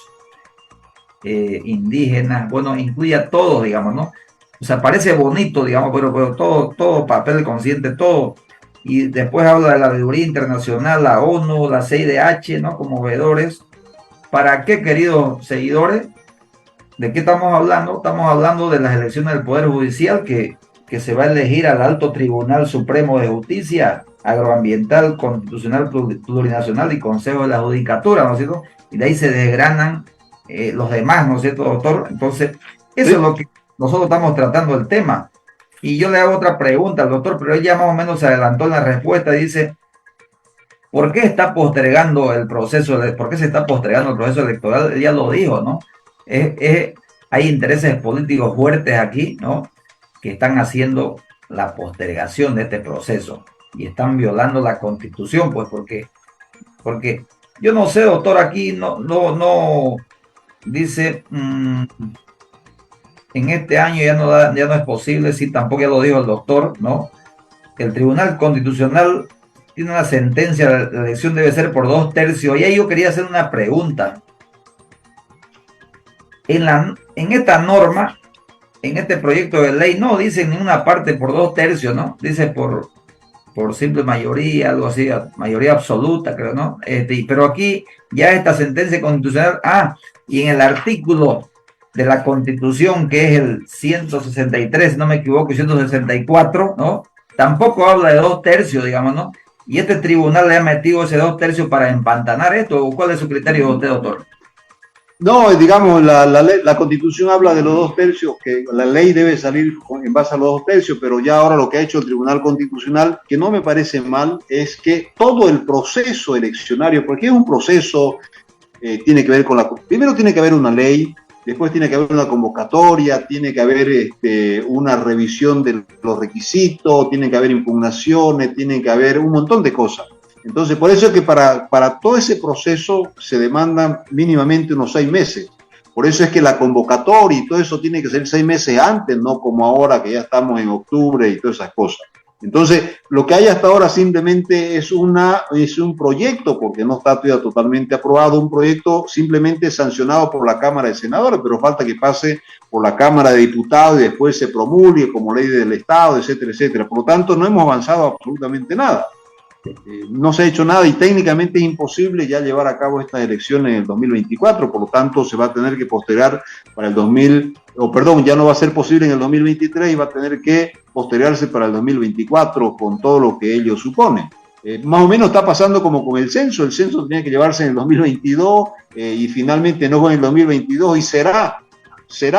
indígenas, bueno, incluye a todos, digamos, ¿no? O sea, parece bonito, digamos, pero todo papel consciente, todo. Y después habla de la veeduría internacional, la ONU, la CIDH, ¿no? Como veedores. ¿Para qué, queridos seguidores? ¿De qué estamos hablando? Estamos hablando de las elecciones del Poder Judicial que se va a elegir al Alto Tribunal Supremo de Justicia, Agroambiental, Constitucional Plurinacional y Consejo de la Judicatura, ¿no es cierto? Y de ahí se desgranan los demás, ¿no es cierto, doctor? Entonces, eso es lo que nosotros estamos tratando el tema. Y yo le hago otra pregunta al doctor, pero él ya más o menos se adelantó en la respuesta, dice, ¿por qué está postergando el proceso? ¿Por qué se está postergando el proceso electoral? Él ya lo dijo, ¿no? Hay intereses políticos fuertes aquí, ¿no? Que están haciendo la postergación de este proceso y están violando la Constitución, pues porque yo no sé, doctor, aquí no dice en este año ya no es posible, sí, tampoco ya lo dijo el doctor, ¿no? El Tribunal Constitucional tiene una sentencia, la elección debe ser por 2/3. Y ahí yo quería hacer una pregunta. En esta norma, en este proyecto de ley, no dice en ninguna parte por 2/3, ¿no? Dice por simple mayoría, algo así, mayoría absoluta, creo, ¿no? Pero aquí ya esta sentencia constitucional, y en el artículo de la Constitución, que es el 163, no me equivoco, 164, ¿no? Tampoco habla de 2/3, digamos, ¿no? Y este tribunal le ha metido ese 2/3 para empantanar esto, ¿o cuál es su criterio, usted, doctor? No, digamos, la Constitución habla de los 2/3, que la ley debe salir en base a los 2/3, pero ya ahora lo que ha hecho el Tribunal Constitucional, que no me parece mal, es que todo el proceso eleccionario, porque es un proceso, tiene que ver con primero tiene que haber una ley, después tiene que haber una convocatoria, tiene que haber una revisión de los requisitos, tiene que haber impugnaciones, tiene que haber un montón de cosas. Entonces, por eso es que para todo ese proceso se demandan mínimamente unos 6 meses. Por eso es que la convocatoria y todo eso tiene que ser 6 meses antes, no como ahora que ya estamos en octubre y todas esas cosas. Entonces, lo que hay hasta ahora simplemente es un proyecto, porque no está todavía totalmente aprobado, un proyecto simplemente sancionado por la Cámara de Senadores, pero falta que pase por la Cámara de Diputados y después se promulgue como ley del Estado, etcétera, etcétera. Por lo tanto, no hemos avanzado absolutamente nada. No se ha hecho nada y técnicamente es imposible ya llevar a cabo estas elecciones en el 2024, por lo tanto se va a tener que postergar para el 2000, o perdón, ya no va a ser posible en el 2023 y va a tener que postergarse para el 2024 con todo lo que ello supone. Más o menos está pasando como con el censo tenía que llevarse en el 2022 y finalmente no fue en el 2022 y será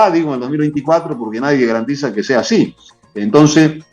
digo en el 2024 porque nadie garantiza que sea así. Entonces,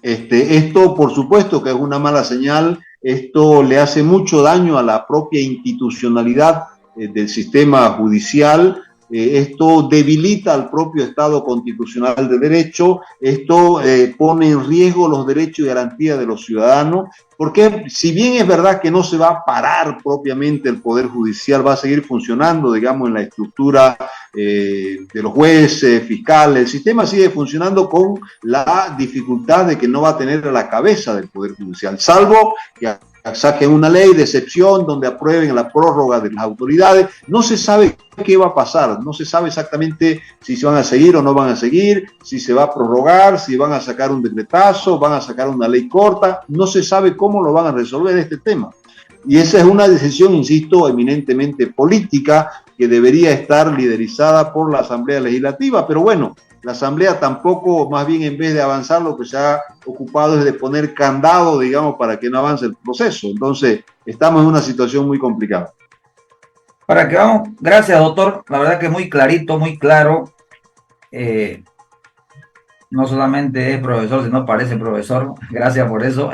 esto, por supuesto, que es una mala señal, esto le hace mucho daño a la propia institucionalidad del sistema judicial, esto debilita al propio Estado constitucional de derecho, esto pone en riesgo los derechos y garantías de los ciudadanos, porque si bien es verdad que no se va a parar propiamente el Poder Judicial, va a seguir funcionando, digamos, en la estructura de los jueces, fiscales, el sistema sigue funcionando con la dificultad de que no va a tener a la cabeza del Poder Judicial, salvo que saquen una ley de excepción donde aprueben la prórroga de las autoridades. No se sabe qué va a pasar, no se sabe exactamente si se van a seguir o no van a seguir, si se va a prorrogar, si van a sacar un decretazo, van a sacar una ley corta, no se sabe cómo lo van a resolver este tema. Y esa es una decisión, insisto, eminentemente política que debería estar liderizada por la Asamblea Legislativa, pero bueno, la Asamblea tampoco, más bien en vez de avanzar, lo que se ha ocupado es de poner candado, digamos, para que no avance el proceso. Entonces, estamos en una situación muy complicada. Para que vamos, gracias doctor, la verdad que muy clarito, muy claro. Eh, no solamente es profesor, sino parece profesor. Gracias por eso.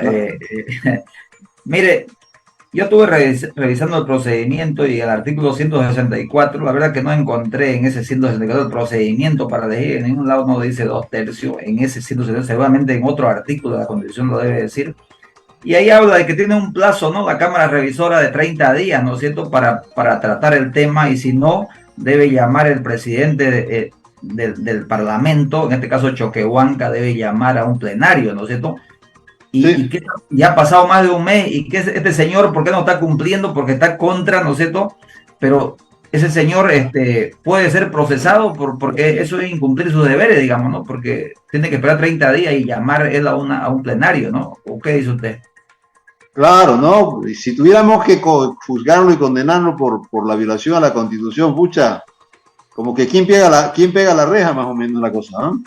Mire, yo estuve revisando el procedimiento y el artículo 164. La verdad que no encontré en ese 164 el procedimiento para elegir. En ningún lado no dice 2/3. En ese 164, seguramente en otro artículo de la Constitución lo debe decir. Y ahí habla de que tiene un plazo, ¿no? La Cámara Revisora de 30 días, ¿no es cierto?, para tratar el tema, y si no, debe llamar el presidente del Parlamento, en este caso Choquehuanca, debe llamar a un plenario, ¿no es cierto? Y Sí, que ya ha pasado más de un mes, y que este señor, ¿por qué no está cumpliendo? Porque está contra, ¿no es cierto? Pero ese señor puede ser procesado porque eso es incumplir sus deberes, digamos, ¿no? Porque tiene que esperar 30 días y llamar él a un plenario, ¿no? ¿O qué dice usted? claro, ¿no? Y si tuviéramos que juzgarlo y condenarlo por la violación a la Constitución, pucha, como que quién pega la reja, más o menos la cosa, ¿no?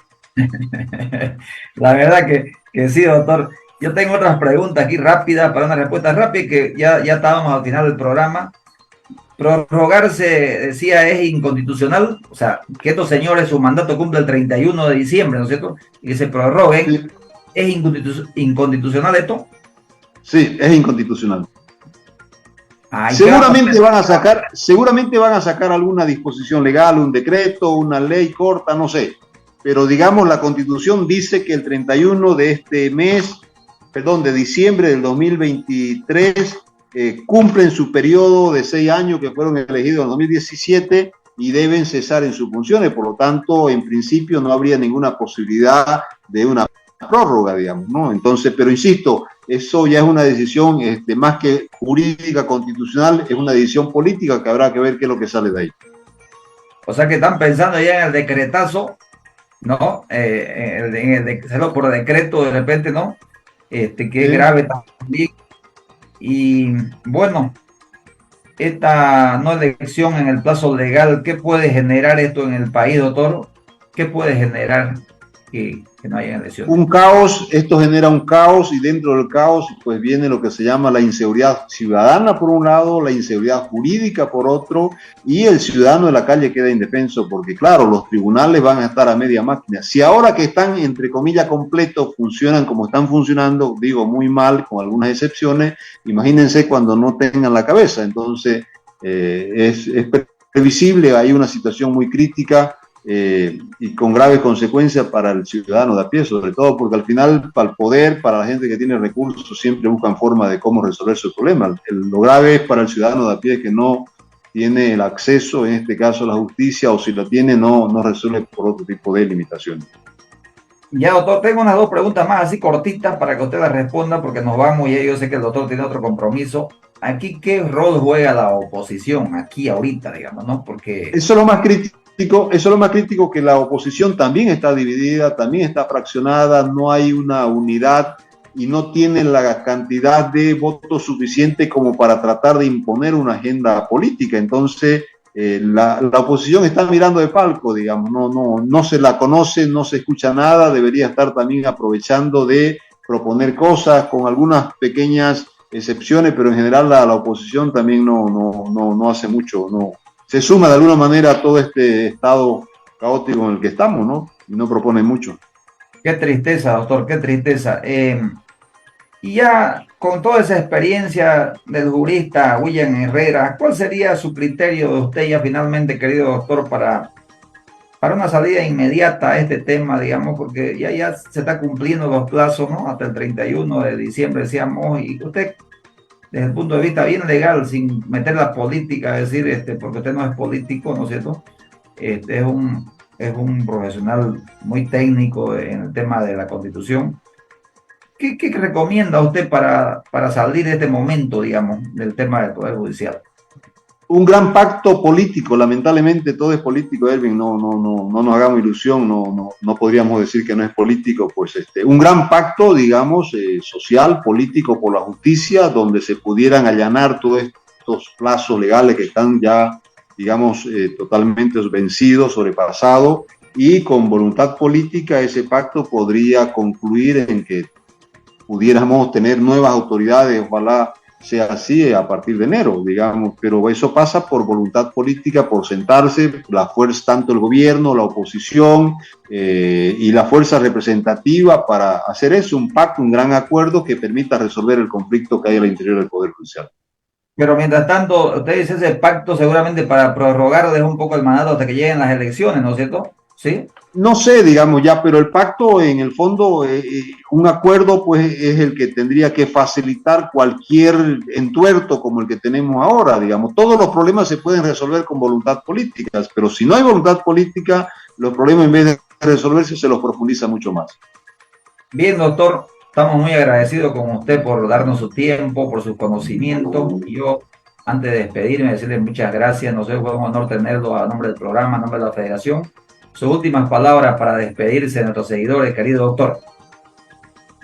La verdad que sí, doctor. Yo tengo otras preguntas aquí rápidas para una respuesta rápida, que ya estábamos al final del programa. Prorrogarse, decía, es inconstitucional, o sea, que estos señores su mandato cumple el 31 de diciembre, ¿no es cierto? Y que se prorroguen, Sí, ¿es inconstitucional esto? sí, es inconstitucional. Ay, ¿qué vamos a hacer? Seguramente van a sacar alguna disposición legal, un decreto, una ley corta, no sé. Pero digamos, la Constitución dice que el 31 de este mes, perdón, de diciembre del 2023, cumplen su periodo de 6 años que fueron elegidos en 2017 y deben cesar en sus funciones. Por lo tanto, en principio no habría ninguna posibilidad de una prórroga, digamos, ¿no? Entonces, pero insisto, eso ya es una decisión más que jurídica constitucional, es una decisión política que habrá que ver qué es lo que sale de ahí. O sea, que están pensando ya en el decretazo, ¿no? Hacerlo por decreto de repente, ¿no? Que es ¿Sí? grave también. Y bueno, esta no elección en el plazo legal, ¿qué puede generar esto en el país, doctor? ¿Qué puede generar que no haya elecciones? Un caos, esto genera un caos y dentro del caos pues viene lo que se llama la inseguridad ciudadana por un lado, la inseguridad jurídica por otro y el ciudadano de la calle queda indefenso porque claro, los tribunales van a estar a media máquina. Si ahora que están entre comillas completos funcionan como están funcionando, digo muy mal con algunas excepciones, imagínense cuando no tengan la cabeza. Entonces es previsible, hay una situación muy crítica y con graves consecuencias para el ciudadano de a pie, sobre todo porque al final, para el poder, para la gente que tiene recursos, siempre buscan forma de cómo resolver su problema. Lo grave es para el ciudadano de a pie que no tiene el acceso, en este caso, a la justicia, o si lo tiene, no resuelve por otro tipo de limitaciones. Ya, doctor, tengo unas dos preguntas más así cortitas para que usted las responda, porque nos vamos y yo sé que el doctor tiene otro compromiso. Aquí, ¿qué rol juega la oposición aquí ahorita, digamos, ¿no? Porque Eso es lo más crítico. Eso es lo más crítico, que la oposición también está dividida, también está fraccionada, no hay una unidad y no tiene la cantidad de votos suficiente como para tratar de imponer una agenda política. Entonces, la oposición está mirando de palco, digamos, no se la conoce, no se escucha nada, debería estar también aprovechando de proponer cosas con algunas pequeñas excepciones, pero en general la oposición también no hace mucho, no, se suma de alguna manera a todo este estado caótico en el que estamos, ¿no? Y no propone mucho. qué tristeza, doctor, qué tristeza. Y ya con toda esa experiencia del jurista William Herrera, ¿cuál sería su criterio de usted ya finalmente, querido doctor, para una salida inmediata a este tema, digamos, porque ya se está cumpliendo los plazos, ¿no? Hasta el 31 de diciembre, decíamos, y usted, desde el punto de vista bien legal, sin meter la política, es decir, porque usted no es político, ¿no es cierto? Este es un profesional muy técnico en el tema de la Constitución. ¿Qué recomienda usted para salir de este momento, digamos, del tema del Poder Judicial? Un gran pacto político, lamentablemente todo es político, Erwin, no nos hagamos ilusión, no podríamos decir que no es político, pues un gran pacto, digamos, social, político por la justicia, donde se pudieran allanar todos estos plazos legales que están ya, digamos, totalmente vencidos, sobrepasados, y con voluntad política ese pacto podría concluir en que pudiéramos tener nuevas autoridades, ojalá sea así a partir de enero, digamos, pero eso pasa por voluntad política, por sentarse, la fuerza, tanto el gobierno, la oposición y la fuerza representativa para hacer eso, un pacto, un gran acuerdo que permita resolver el conflicto que hay al interior del Poder Judicial. Pero mientras tanto, usted dice ese pacto seguramente para prorrogar deja un poco el mandato hasta que lleguen las elecciones, ¿no es cierto? ¿Sí? No sé, digamos ya, pero el pacto en el fondo, un acuerdo pues es el que tendría que facilitar cualquier entuerto como el que tenemos ahora, digamos. Todos los problemas se pueden resolver con voluntad política, pero si no hay voluntad política, los problemas en vez de resolverse se los profundiza mucho más. Bien, doctor, estamos muy agradecidos con usted por darnos su tiempo, por sus conocimientos. Y yo, antes de despedirme, decirle muchas gracias. Nos fue un honor tenerlo a nombre del programa, a nombre de la Federación. Sus últimas palabras para despedirse de nuestros seguidores, querido doctor.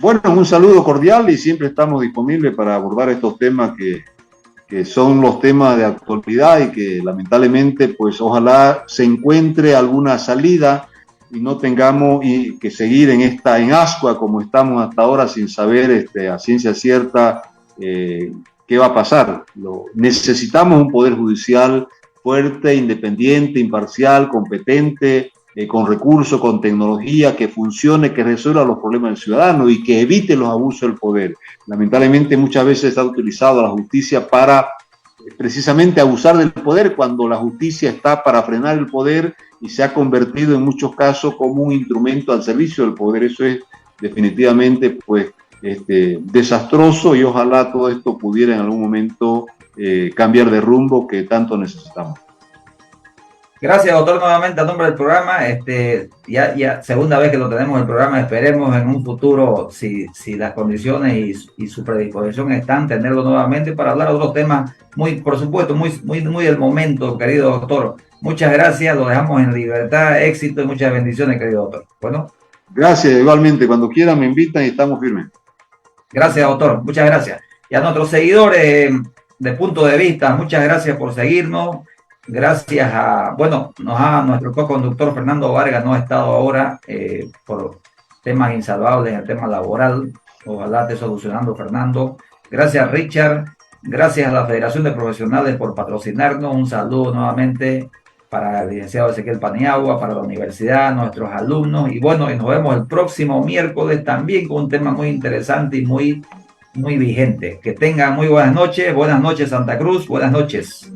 Bueno, un saludo cordial y siempre estamos disponibles para abordar estos temas que son los temas de actualidad y que lamentablemente, pues ojalá se encuentre alguna salida y no tengamos que seguir en ascua como estamos hasta ahora sin saber a ciencia cierta qué va a pasar. Necesitamos un poder judicial fuerte, independiente, imparcial, competente, con recursos, con tecnología, que funcione, que resuelva los problemas del ciudadano y que evite los abusos del poder. Lamentablemente muchas veces está utilizado la justicia para precisamente abusar del poder cuando la justicia está para frenar el poder y se ha convertido en muchos casos como un instrumento al servicio del poder. Eso es definitivamente pues desastroso y ojalá todo esto pudiera en algún momento cambiar de rumbo que tanto necesitamos. Gracias, doctor, nuevamente a nombre del programa. Ya segunda vez que lo tenemos en el programa. Esperemos en un futuro, si las condiciones y su predisposición están, tenerlo nuevamente para hablar de otros temas muy, por supuesto, muy del momento, querido doctor. Muchas gracias, lo dejamos en libertad, éxito y muchas bendiciones, querido doctor. Bueno. Gracias, igualmente. Cuando quieran me invitan y estamos firmes. Gracias, doctor. Muchas gracias. Y a nuestros seguidores de Punto de Vista, muchas gracias por seguirnos. Gracias a nuestro co-conductor Fernando Vargas no ha estado ahora por temas insalvables en el tema laboral. Ojalá esté solucionando, Fernando. Gracias, Richard. Gracias a la Federación de Profesionales por patrocinarnos. Un saludo nuevamente para el licenciado Ezequiel Paniagua, para la universidad, nuestros alumnos. Y bueno, y nos vemos el próximo miércoles también con un tema muy interesante y muy vigente. Que tengan muy buenas noches. Buenas noches, Santa Cruz. Buenas noches.